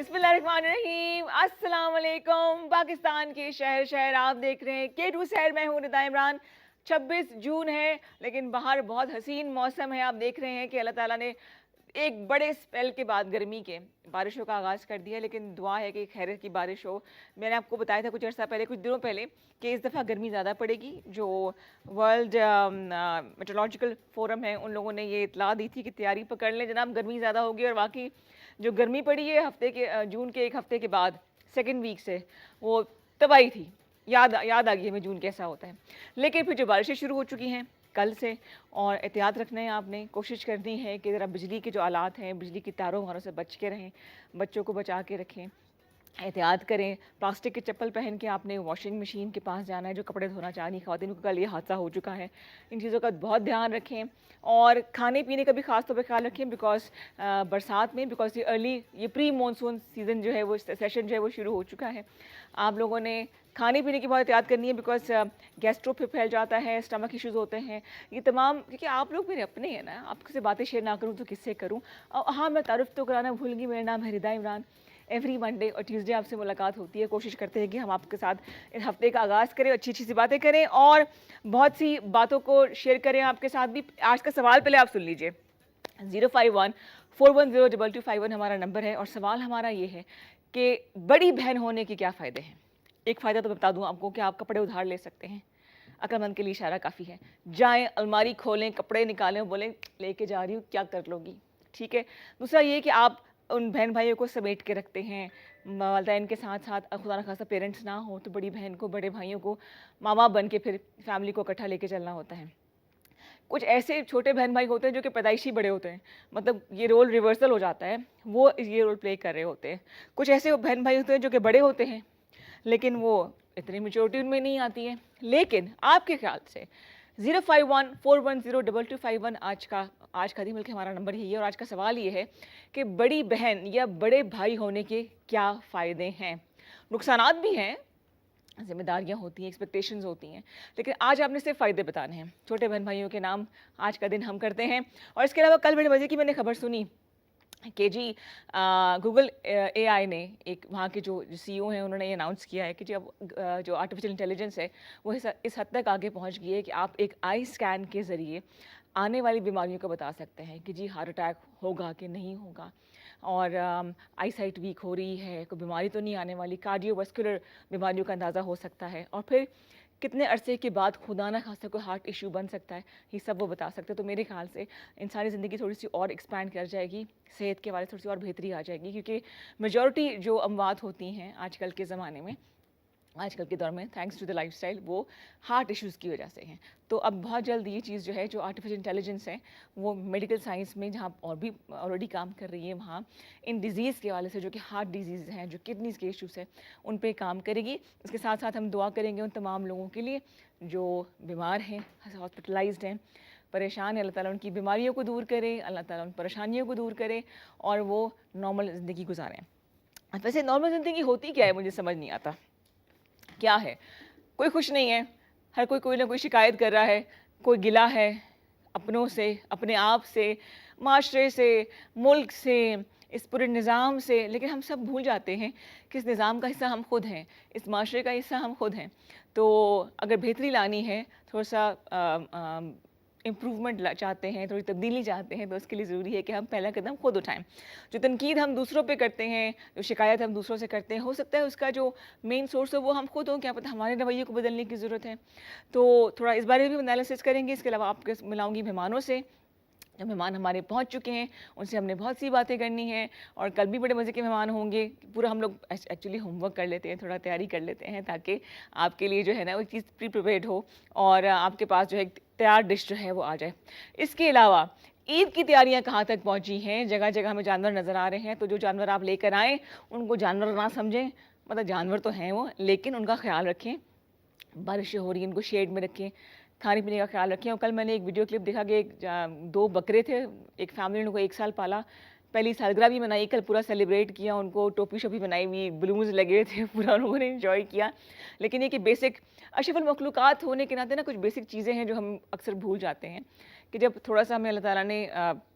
बिस्मिल्लाहिर्रहमानिर्रहीम, अस्सलाम वालेकुम। पाकिस्तान के शहर शहर आप देख रहे हैं K2 शहर, मैं हूँ निदा इमरान। 26 जून है लेकिन बाहर बहुत हसीन मौसम है। आप देख रहे हैं कि अल्लाह ताला ने एक बड़े स्पेल के बाद गर्मी के बारिशों का आगाज़ कर दिया, लेकिन दुआ है कि खैर की बारिश हो। मैंने आपको बताया था कुछ अर्सा पहले, कुछ दिनों पहले, कि इस दफ़ा गर्मी ज़्यादा पड़ेगी। जो वर्ल्ड मेट्रोलॉजिकल फोरम है उन लोगों ने ये इतला दी थी कि तैयारी पकड़ लें जनाब, गर्मी ज़्यादा होगी। और वाकई जो गर्मी पड़ी है हफ्ते के जून के एक हफ्ते के बाद सेकेंड वीक से, वो तबाही थी। याद याद आ गई हमें जून कैसा होता है। लेकिन फिर जो बारिशें शुरू हो चुकी हैं कल से, और एहतियात रखना है आपने, कोशिश करनी है कि ज़रा बिजली के जो आलात हैं, बिजली की तारों वारों से बच के रहें, बच्चों को बचा के रखें, एहतियात करें। प्लास्टिक की चप्पल पहन के आपने वॉशिंग मशीन के पास जाना है जो कपड़े धोना चाह रही ख़वातीन को, कल ये हादसा हो चुका है। इन चीज़ों का बहुत ध्यान रखें और खाने पीने का भी ख़ास तौर पर ख्याल रखें, बिकॉज बरसात में, बिकॉज ये प्री मानसून सीज़न जो है वो सेशन जो है वो शुरू हो चुका है। आप लोगों ने खाने पीने की बहुत एहतियात करनी है, बिकॉज गैस्ट्रो फिर फैल जाता है, स्टमक इश्यूज़ होते हैं, ये तमाम। क्योंकि आप लोग मेरे अपने हैं ना, आपसे बातें शेयर ना करूँ तो किससे करूँ। और हाँ, मैं तारुफ तो कराना भूल गई, मेरा नाम है निदा इमरान। एवरी मंडे और ट्यूसडे आपसे मुलाकात होती है। कोशिश करते हैं कि हम आपके साथ इस हफ्ते का आगाज़ करें, अच्छी अच्छी सी बातें करें और बहुत सी बातों को शेयर करें आपके साथ भी। आज का सवाल पहले आप सुन लीजिए। 051-410-2251 हमारा नंबर है और सवाल हमारा ये है कि बड़ी बहन होने के क्या फ़ायदे हैं। एक फ़ायदा तो मैं बता दूँ आपको कि आप कपड़े उधार ले सकते हैं। अक्लमंद के लिए इशारा काफ़ी है। जाएँ, अलमारी खोलें, कपड़े निकालें और बोलें लेके जा रही हूँ, क्या कर लोगी, ठीक है। दूसरा ये कि आप उन बहन भाइयों को समेट के रखते हैं। वालिदैन के साथ साथ खुदा न खास्ता पेरेंट्स ना हो तो बड़ी बहन को, बड़े भाइयों को माँ बाप बन के फिर फैमिली को इकट्ठा लेके चलना होता है। कुछ ऐसे छोटे बहन भाई होते हैं जो कि पैदाइशी बड़े होते हैं, मतलब ये रोल रिवर्सल हो जाता है, वो ये रोल प्ले कर रहे होते हैं। कुछ ऐसे बहन भाई होते हैं जो कि बड़े होते हैं लेकिन वो इतनी मेच्योरिटी उनमें नहीं आती है। लेकिन आपके ख्याल से 051-410-2251 आज का दिन, बल्कि हमारा नंबर यही है। और आज का सवाल ये है कि बड़ी बहन या बड़े भाई होने के क्या फ़ायदे हैं। नुकसानात भी हैं, जिम्मेदारियां होती हैं, एक्सपेक्टेशंस होती हैं, लेकिन आज आपने सिर्फ फ़ायदे बताने हैं। छोटे बहन भाइयों के नाम आज का दिन हम करते हैं। और इसके अलावा कल बड़े मज़े की मैंने खबर सुनी कि जी गूगल एआई ने, एक वहाँ के जो सीईओ हैं, उन्होंने ये अनाउंस किया है कि जी अब जो आर्टिफिशियल इंटेलिजेंस है वो इस हद तक आगे पहुँच गई है कि आप एक आई स्कैन के ज़रिए आने वाली बीमारियों को बता सकते हैं कि जी हार्ट अटैक होगा कि नहीं होगा, और आई साइट वीक हो रही है, कोई बीमारी तो नहीं आने वाली, कार्डियोवास्कुलर बीमारियों का अंदाज़ा हो सकता है, और फिर कितने अरसे के बाद खुदा ना खास्ता कोई हार्ट इशू बन सकता है, ये सब वो बता सकते हैं। तो मेरे ख्याल से इंसानी ज़िंदगी थोड़ी सी और एक्सपैंड कर जाएगी, सेहत के बारे में थोड़ी सी और बेहतरी आ जाएगी, क्योंकि मेजॉरिटी जो अमवात होती हैं आजकल के ज़माने में, आजकल के दौर में, थैंक्स टू द लाइफस्टाइल, वो हार्ट इश्यूज़ की वजह से हैं। तो अब बहुत जल्द ये चीज़ जो है, जो आर्टिफिशियल इंटेलिजेंस है, वो मेडिकल साइंस में जहाँ और भी ऑलरेडी काम कर रही है, वहाँ इन डिज़ीज़ के हवाले से, जो कि हार्ट डिजीज़ हैं, जो किडनीज़ के इश्यूज़ हैं, उन पे काम करेगी। इसके साथ साथ हम दुआ करेंगे उन तमाम लोगों के लिए जो बीमार हैं, हॉस्पिटलाइज्ड हैं, परेशान है। अल्लाह ताला उनकी बीमारियों को दूर करे, अल्लाह ताला उन परेशानियों को दूर करे और वो नॉर्मल ज़िंदगी गुजारें। वैसे नॉर्मल ज़िंदगी होती क्या है, मुझे समझ नहीं आता। क्या है? कोई खुश नहीं है, हर कोई कोई ना कोई शिकायत कर रहा है, कोई गिला है अपनों से, अपने आप से, माशरे से, मुल्क से, इस पूरे निज़ाम से। लेकिन हम सब भूल जाते हैं कि इस निज़ाम का हिस्सा हम खुद हैं, इस माशरे का हिस्सा हम खुद हैं। तो अगर बेहतरी लानी है, थोड़ा सा इम्प्रूवमेंट चाहते हैं, थोड़ी तब्दीली चाहते हैं, तो उसके लिए ज़रूरी है कि हम पहला कदम खुद उठाएं। जो तनकीद हम दूसरों पे करते हैं, जो शिकायत हम दूसरों से करते हैं, हो सकता है उसका जो मेन सोर्स हो वो हम खुद हों, क्या पता हमारे रवैये को बदलने की ज़रूरत है। तो थोड़ा इस बारे में भी एनालिसिस करेंगे। इसके अलावा आपके मिलाऊंगी मेहमानों से, जो मेहमान हमारे पहुंच चुके हैं, उनसे हमने बहुत सी बातें करनी है। और कल भी बड़े मज़े के मेहमान होंगे। पूरा हम लोग एक्चुअली होमवर्क कर लेते हैं, थोड़ा तैयारी कर लेते हैं, ताकि आपके लिए जो है ना वो चीज़ प्री प्रिपेयर्ड हो और आपके पास जो है तैयार डिश जो है वो आ जाए। इसके अलावा ईद की तैयारियां कहाँ तक पहुँची हैं। जगह जगह हमें जानवर नज़र आ रहे हैं, तो जो जानवर आप लेकर आएँ उनको जानवर ना समझें, मतलब जानवर तो हैं वो, लेकिन उनका ख्याल रखें। बारिश हो रही है, इनको शेड में रखें, खाने पीने का ख्याल रखें। और कल मैंने एक वीडियो क्लिप देखा कि दो बकरे थे, एक फैमिली ने उनको 1 साल पाला, पहली सालगिरह भी मनाई, कल पूरा सेलिब्रेट किया, उनको टोपी शोपी बनाई हुई, बलून्स लगे थे, पूरा उन्होंने इन्जॉय किया। लेकिन ये कि बेसिक अशरफुल मखलूक़ात होने के नाते ना कुछ बेसिक चीज़ें हैं जो हम अक्सर भूल जाते हैं कि जब थोड़ा-सा हमें अल्लाह ताला ने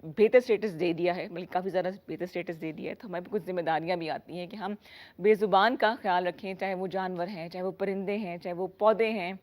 बेहतर स्टेटस दे दिया है, बल्कि काफ़ी ज़्यादा बेहतर स्टेटस दे दिया है, तो हमें भी कुछ ज़िम्मेदारियाँ भी आती हैं कि हम बेज़ुबान का ख़्याल रखें, चाहे वो जानवर हैं, चाहे वो परिंदे हैं, चाहे वो पौधे हैं।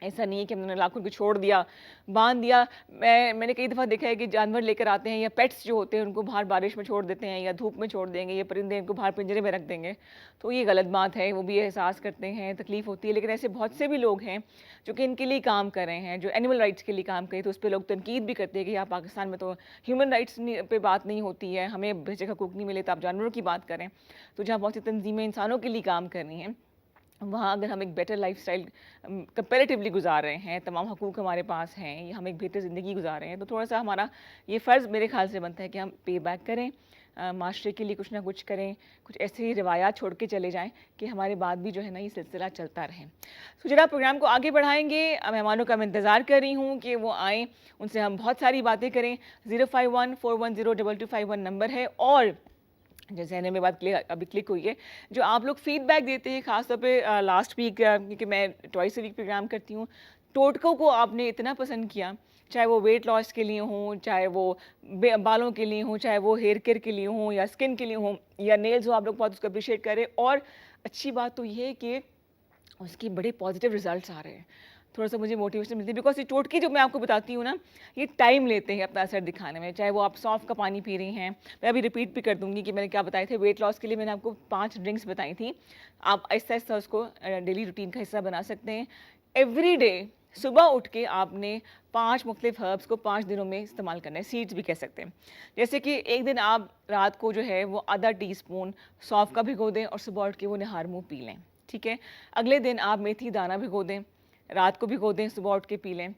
ऐसा नहीं है कि हमने लाखों को छोड़ दिया, बाँध दिया। मैंने कई दफ़ा देखा है कि जानवर लेकर आते हैं या पेट्स जो होते हैं उनको बाहर बारिश में छोड़ देते हैं या धूप में छोड़ देंगे, या परिंदे इनको बाहर पिंजरे में रख देंगे। तो ये गलत बात है, वो भी एहसास करते हैं, तकलीफ़ होती है। लेकिन ऐसे बहुत से भी लोग हैं जो कि इनके लिए काम कर रहे हैं, जो एनिमल राइट्स के लिए काम करें, तो उस पे लोग तनकीद भी करते हैं कि यहाँ पाकिस्तान में तो ह्यूमन राइट्स पे बात नहीं होती है, हमें बेशक हकूक़ नहीं मिले तो आप जानवरों की बात करें। तो जहाँ बहुत सी तंजीमें इंसानों के लिए काम कर रही हैं, वहाँ अगर हम एक बेटर लाइफ़स्टाइल कंपैरेटिवली गुज़ार रहे हैं, तमाम हकूक़ हमारे पास हैं, या हम एक बेहतर ज़िंदगी गुज़ार रहे हैं, तो थोड़ा-सा हमारा ये फ़र्ज़ मेरे ख़्याल से बनता है कि हम पे बैक करें, माशरे के लिए कुछ ना कुछ करें, कुछ ऐसी रिवायात छोड़ के चले जाएँ कि हमारे बाद भी जो है ना ये सिलसिला चलता रहे। तो ज़रा प्रोग्राम को आगे बढ़ाएँगे, मेहमानों का मैं इंतज़ार कर रही हूँ कि वो आएँ, उनसे हम बहुत सारी बातें करें। 051-410-2251 नंबर है, और जैसे एनए में बात अभी क्लिक हुई है, जो आप लोग फीडबैक देते हैं ख़ास तौर पे लास्ट वीक, क्योंकि मैं ट्वाइस अ वीक प्रोग्राम करती हूँ, टोटकों को आपने इतना पसंद किया, चाहे वो वेट लॉस के लिए हों, चाहे वो बालों के लिए हों, चाहे वो हेयर केयर के लिए हों, या स्किन के लिए हों, या नेल्स हो, आप लोग बहुत उसको अप्रिशिएट करें। और अच्छी बात तो ये है कि उसके बड़े पॉजिटिव रिजल्ट्स आ रहे हैं, थोड़ा-सा मुझे मोटिवेशन मिलती है, बिकॉज़ ये टोटके जो मैं आपको बताती हूँ ना, ये टाइम लेते हैं अपना असर दिखाने में। चाहे वो आप सौंफ का पानी पी रही हैं, मैं अभी रिपीट भी कर दूँगी कि मैंने क्या बताए थे। वेट लॉस के लिए मैंने आपको 5 ड्रिंक्स बताई थी, आप आहिस्ता-आहिस्ता उसको डेली रूटीन का हिस्सा बना सकते हैं। एवरीडे सुबह उठ के आपने 5 मुख्तलिफ हर्ब्स को 5 दिनों में इस्तेमाल करना है, सीड्स भी कह सकते हैं। जैसे कि एक दिन आप रात को जो है वो आधा टीस्पून सौंफ का भिगो दें और सुबह उठ के वो निहार मुँह पी लें, ठीक है? अगले दिन आप मेथी दाना भिगो दें, रात को भिगो दें, सुबह उठ के पी लें।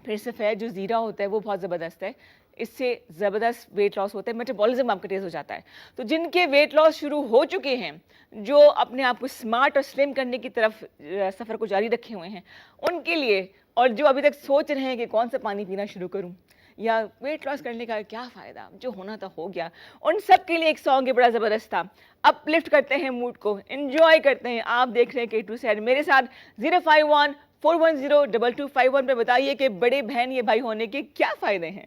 फिर सफ़ेद जो ज़ीरा होता है वो बहुत ज़बरदस्त है, इससे ज़बरदस्त वेट लॉस होता है, मेटाबॉलिज़्म आपका तेज़ हो जाता है। तो जिनके वेट लॉस शुरू हो चुके हैं, जो अपने आप को स्मार्ट और स्लिम करने की तरफ सफ़र को जारी रखे हुए हैं, उनके लिए, और जो अभी तक सोच रहे हैं कि कौन सा पानी पीना शुरू करूँ या वेट लॉस करने का क्या फ़ायदा, जो होना था हो गया, उन सब के लिए एक सॉन्ग है, बड़ा ज़बरदस्त था। अपलिफ्ट करते हैं मूड को, एन्जॉय करते हैं। आप देख रहे हैं के टू सैड मेरे साथ। 051-410-2251 पे बताइए कि बड़े बहन ये भाई होने के क्या फ़ायदे हैं।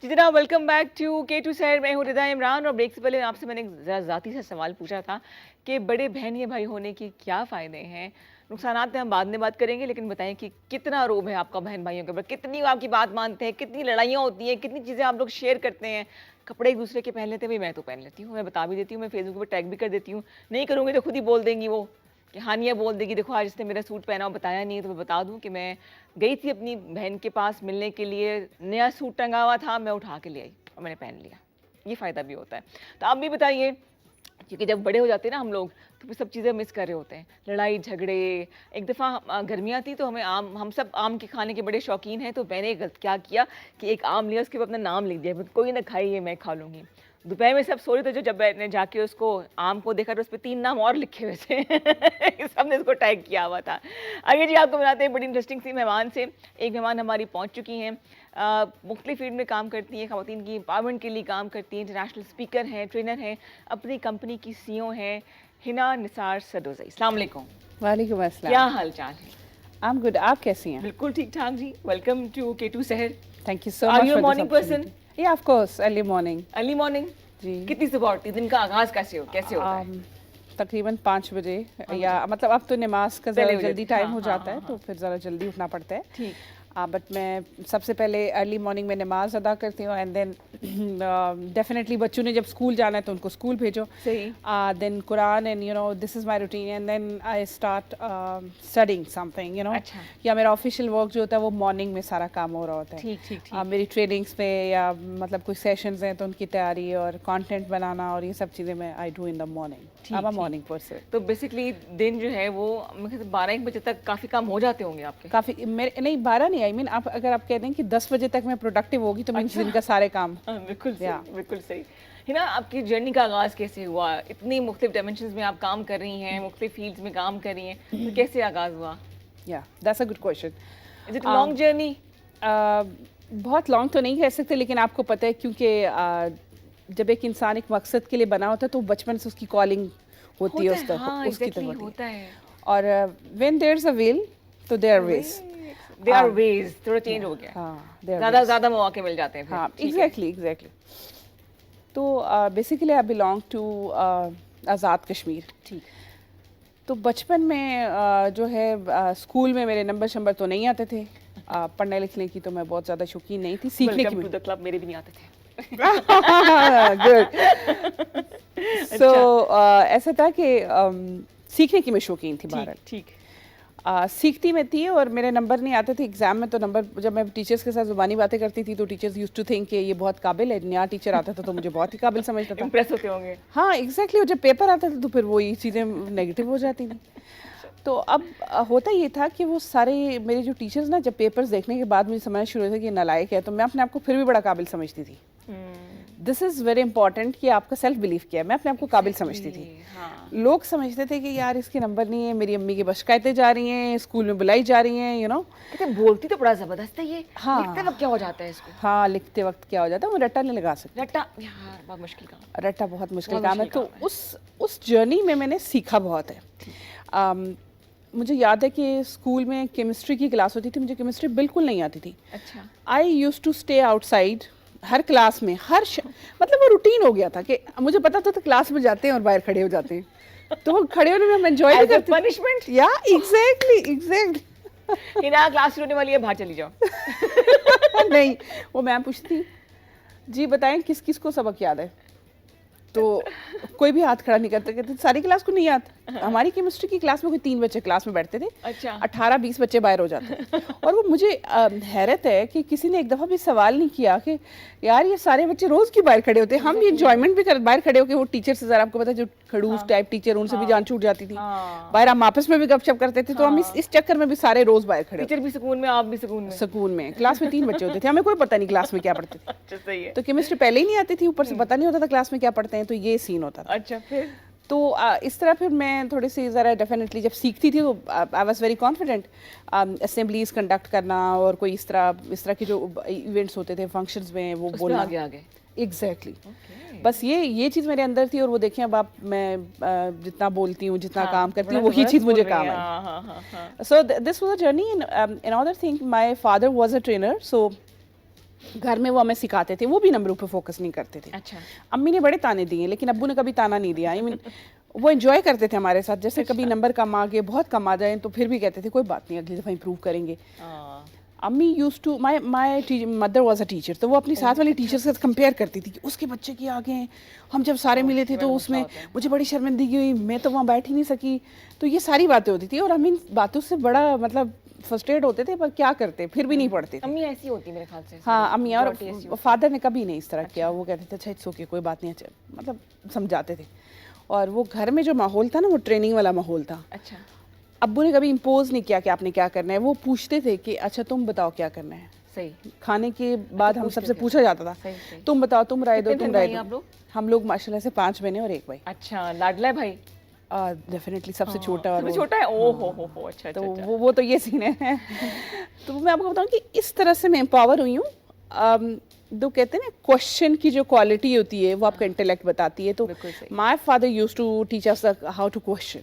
जी जनाब, वेलकम बैक टू के टू सैड। मैं हूँ रिदा इमरान, और ब्रेक से पहले आपसे मैंने एक ज़रा ज़ाती सा सवाल पूछा था कि बड़े बहन ये भाई होने के क्या फ़ायदे हैं। नुकसानात पे हम बाद में बात करेंगे, लेकिन बताएं कि कितना रोब है आपका बहन भाइयों के ऊपर, कितनी वो आपकी बात मानते हैं, कितनी लड़ाइयाँ होती हैं, कितनी चीज़ें आप लोग शेयर करते हैं। कपड़े एक दूसरे के पहन लेते हैं, भाई मैं तो पहन लेती हूँ, मैं बता भी देती हूँ, मैं फेसबुक पर टैग भी कर देती हूँ। नहीं करूँगी तो खुद ही बोल देंगी वो कि हानिया बोल देगी, देखो आज इसने मेरा सूट पहना और बताया नहीं है। तो मैं बता दूँ कि मैं गई थी अपनी बहन के पास मिलने के लिए, नया सूट टंगा हुआ था, मैं उठा के ले आई और मैंने पहन लिया। ये फ़ायदा भी होता है। तो आप भी बताइए, क्योंकि जब बड़े हो जाते हैं ना हम लोग, तो फिर सब चीज़ें मिस कर रहे होते हैं, लड़ाई झगड़े। एक दफ़ा गर्मियाँ थी तो हमें आम, हम सब आम के खाने के बड़े शौकीन हैं, तो मैंने क्या किया कि एक आम लिया, उसके ऊपर अपना नाम लिख दिया, कोई ना खाई ये मैं खा लूँगी। दोपहर में सब सो रहे थे, जब मैंने जाके उसको आम को देखा तो उस पे 3 नाम और लिखे हुए थे। सबने उसको टैग किया हुआ था। आगे जी आपको बनाते हैं बड़ी इंटरेस्टिंग सी मेहमान से। एक मेहमान हमारी पहुंच चुकी हैं, मुख्तलिफ फील्ड में काम करती हैं, ख़वातीन की एम्पावरमेंट के लिए काम करती हैं, इंटरनेशनल स्पीकर हैं, ट्रेनर हैं, अपनी कंपनी की सीईओ हैं, हिना निसार सदोज़ई। अस्सलाम वालेकुम। वालेकुम अस्सलाम। क्या हाल चाल है? आई एम गुड, आप कैसी हैं? बिल्कुल ठीक ठाक जी। वेलकम टू के2 सहर। Thank you so Are much you a for morning person? या of course early morning early morning जी। कितनी सुबह उठती, दिन का आगाज कैसे होता है? तकरीबन 5 बजे, या मतलब अब तो नमाज का पहले ज़रा हो जल्दी जाती है, टाइम हाँ, हो हाँ, जाता है, हाँ, तो फिर ज़रा जल्दी उठना पड़ता है। ठीक। बट मैं सबसे पहले अर्ली मॉर्निंग में नमाज अदा करती हूँ, एंड देन डेफिनेटली बच्चों ने जब स्कूल जाना है तो उनको स्कूल भेजो। सही। Then Quran, and you know this is my routine, and then I start studying something, you know. अच्छा। या मेरा ऑफिशियल वर्क जो होता है वो मॉर्निंग में सारा काम हो रहा होता है। ठीक ठीक ठीक। मेरी ट्रेनिंग्स पे या मतलब कोई सेशंस हैं तो उनकी तैयारी और कंटेंट बनाना और ये सब चीज़ें मैं I do in the morning. I am a morning person. तो बेसिकली दिन जो है वो 12-1 बजे तक काफ़ी काम हो जाते होंगे आपके? काफ़ी मेरे नहीं 12 नहीं, आई मीन आप अगर आप कहते हैं कि 10 बजे तक मैं प्रोडक्टिव होगी तो मीन्स दिन का सारे काम। बिल्कुल सही, बिल्कुल सही। हिना, आपकी जर्नी का आगाज़ कैसे हुआ? इतनी मुख्तलिफ डायमेंशंस में आप काम कर रही हैं, मुख्तलिफ फील्ड्स में काम कर रही हैं, तो कैसे आगाज़ हुआ? या that's a good question. Is it long journey? बहुत लॉन्ग तो नहीं कह सकते, लेकिन आपको पता है क्योंकि जब एक इंसान एक मकसद के लिए बना होता है तो बचपन से उसकी कॉलिंग होती है उसकी तरफ होता है। और when there is a will तो there ways. They are ways थोड़ा चेंज हो गया है। हाँ, they are ज्यादा मौके मिल जाते हैं फिर। हाँ, ठीक है। एग्जैक्टली। तो basically I belong to Azad Kashmir. ठीक। तो बचपन में जो है स्कूल में मेरे नंबर शंबर तो नहीं आते थे। पढ़ने लिखने की तो मैं बहुत ज़्यादा शौकीन नहीं थी, सीखने की वेलकम टू द क्लब, मेरे भी नहीं आते थे। गुड। सो ऐसा था कि सीखने की मैं शौकीन थी बहरहाल। ठीक। सीखती मैं थी और मेरे नंबर नहीं आते थे एग्जाम में। तो नंबर, जब मैं टीचर्स के साथ ज़ुबानी बातें करती थी तो टीचर्स यूज्ड टू थिंक कि ये बहुत काबिल है। नया टीचर आता था तो मुझे बहुत ही काबिल समझता था। इम्प्रेस होते होंगे। हाँ एग्जैक्टली। और जब पेपर आता था तो फिर वही चीज़ें नेगेटिव हो जाती थी। तो अब होता ये था कि वो सारे मेरे जो टीचर्स ना, जब पेपर्स देखने के बाद मुझे समझना शुरू हुआ था कि ये नालायक है, तो मैं अपने आप को फिर भी बड़ा काबिल समझती थी। दिस इज़ वेरी इंपॉर्टेंट कि आपका सेल्फ बिलीफ क्या है। मैं अपने आप को काबिल समझती थी। हाँ। लोग समझते थे कि यार इसके नंबर नहीं है, मेरी अम्मी की बस शिकायतें जा रही हैं, स्कूल में बुलाई जा रही हैं, यू नो। कहते बोलती तो बड़ा जबरदस्त है ये। हाँ। लिखते वक्त क्या हो जाता है इसको? हाँ, लिखते वक्त क्या हो जाता है, वो रट्टा नहीं लगा सकते। रट्टा यार बहुत मुश्किल काम। रट्टा बहुत मुश्किल बहुत काम है। मुश्किल तो काम है। उस जर्नी में मैंने सीखा बहुत है। मुझे याद है कि स्कूल में केमिस्ट्री की क्लास होती थी, मुझे केमिस्ट्री बिल्कुल नहीं आती थी। अच्छा। I used to stay outside हर क्लास में, मतलब वो रूटीन हो गया था कि मुझे पता था तो क्लास में जाते हैं और बाहर खड़े हो जाते हैं। तो वो खड़े होने में हम एंजॉय भी करते थे। पनिशमेंट। या एग्जैक्टली। कि ना क्लास शुरू होने वाली है, बाहर चली जाओ। नहीं, वो मैम पूछती, जी बताएं किस किस को सबक याद है। तो कोई भी हाथ खड़ा नहीं करते, कहते सारी क्लास को नहीं याद। हमारी केमिस्ट्री की क्लास में कोई 3 बच्चे क्लास में बैठते थे। अच्छा। 18-20 बच्चे बाहर हो जाते। और वो मुझे हैरत है कि किसी ने एक दफ़ा भी सवाल नहीं किया कि यार ये सारे बच्चे रोज़ क्यों बाहर खड़े होते हैं। हम ये इंजॉयमेंट भी कर बाहर खड़े होकर, वो टीचर से, ज़रा आपको पता है जो खड़ूस टाइप टीचर, उनसे भी जान छूट जाती थी। बाहर हम आपस में भी गपशप करते थे। तो हम इस चक्कर में भी सारे रोज़ बाहर खड़े। टीचर भी सुकून में, आप भी सुकून में। सुकून में। क्लास में 3 बच्चे होते थे, हमें कोई पता नहीं क्लास में क्या पढ़ते थे। अच्छा, सही है। तो केमिस्ट्री पहले ही नहीं आती थी, ऊपर से पता नहीं होता था क्लास में क्या पढ़ते हैं। तो ये सीन होता था। अच्छा, फिर तो इस तरह फिर मैं थोड़ी सी ज़रा डेफिनेटली जब सीखती थी तो I was very confident. Assemblies conduct करना और कोई इस तरह के जो इवेंट्स होते थे फंक्शंस में, वो बोलना। आगे एग्जैक्टली। बस ये चीज़ मेरे अंदर थी। और वो देखें अब आप, मैं जितना बोलती हूँ, जितना काम करती हूँ, वही चीज़ मुझे काम आई। So this was a journey. In another thing, my father was a trainer. So घर में वो हमें सिखाते थे, वो भी नंबरों पे फोकस नहीं करते थे। अच्छा। अम्मी ने बड़े ताने दिए लेकिन अब्बू ने कभी ताना नहीं दिया। आई मीन वो एंजॉय करते थे हमारे साथ। जैसे कभी नंबर कम आ गए, बहुत कम आ जाए, तो फिर भी कहते थे कोई बात नहीं, अगली दफ़ा इंप्रूव करेंगे। अम्मी use to, my mother was a teacher. तो वो अपनी साथ वाली टीचर से कंपेयर करती थी कि उसके बच्चे के आगे हैं। हम जब सारे मिले थे तो उसमें मुझे बड़ी शर्मिंदगी हुई, मैं तो वहाँ बैठ ही नहीं सकी। तो ये सारी बातें होती थी और हम इन बातों से बड़ा मतलब फ्रस्ट्रेट होते थे, पर क्या करते, फिर भी नहीं पढ़ते थे। अम्मी ऐसी होती मेरे ख्याल से। हाँ, अम्मी। और फादर ने कभी नहीं इस तरह किया। वो कहते थे अच्छा इट्स ओके, कोई बात नहीं, अच्छा, मतलब समझाते थे। और वो घर में जो माहौल था ना, वो ट्रेनिंग वाला माहौल था। अच्छा। अब्बू ने कभी इम्पोज नहीं किया कि आपने क्या करना है। वो पूछते थे कि अच्छा तुम बताओ क्या करना है। सही। खाने के बाद हम सबसे पूछा जाता था, सही। तुम बताओ, तुम राय दो, तुम राय आप दो। लोग? हम लोग माशाल्लाह से 5 बहनें और 1 भाई। अच्छा, लाडला है भाई? डेफिनेटली सबसे छोटा। और सबसे छोटा है? ओ हो, अच्छा। तो वो तो ये सीन है। तो मैं आपको बताऊं कि इस तरह से मैं एम्पावर हुई हूँ। दो कहते हैं ना, क्वेश्चन की जो क्वालिटी होती है वो आपका इंटेलेक्ट बताती है। तो my father used to teach us how to question.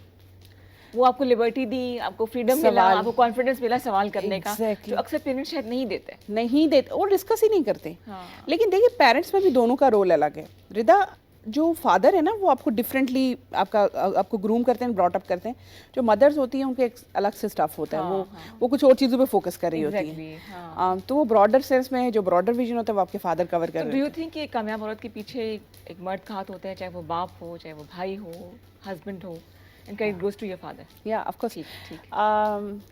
वो आपको लिबर्टी दी, आपको फ्रीडम मिला, आपको कॉन्फिडेंस मिला सवाल करने का, जो अक्सर पेरेंट्स शायद नहीं देते और डिस्कस ही नहीं करते। हाँ। लेकिन देखिए पेरेंट्स में भी दोनों का रोल अलग है। रिदा, जो फादर है ना, वो आपको डिफरेंटली आपको ग्रूम करते हैं, ब्रॉट अप करते हैं। जो मदर्स होती हैं उनके एक अलग से स्टफ होता है। वो कुछ और चीज़ों पे फोकस कर रही होती हैं। तो वो ब्रॉडर सेंस में जो ब्रॉडर विजन होता है वो आपके फादर कवर कर रहे हैं। डू यू थिंक कि एक कामयाब औरत के पीछे एक मर्द का हाथ होता है, चाहे वो बाप हो, चाहे वो भाई हो, हस्बैंड हो? And credit goes to your father. Yeah, of course. ठीक।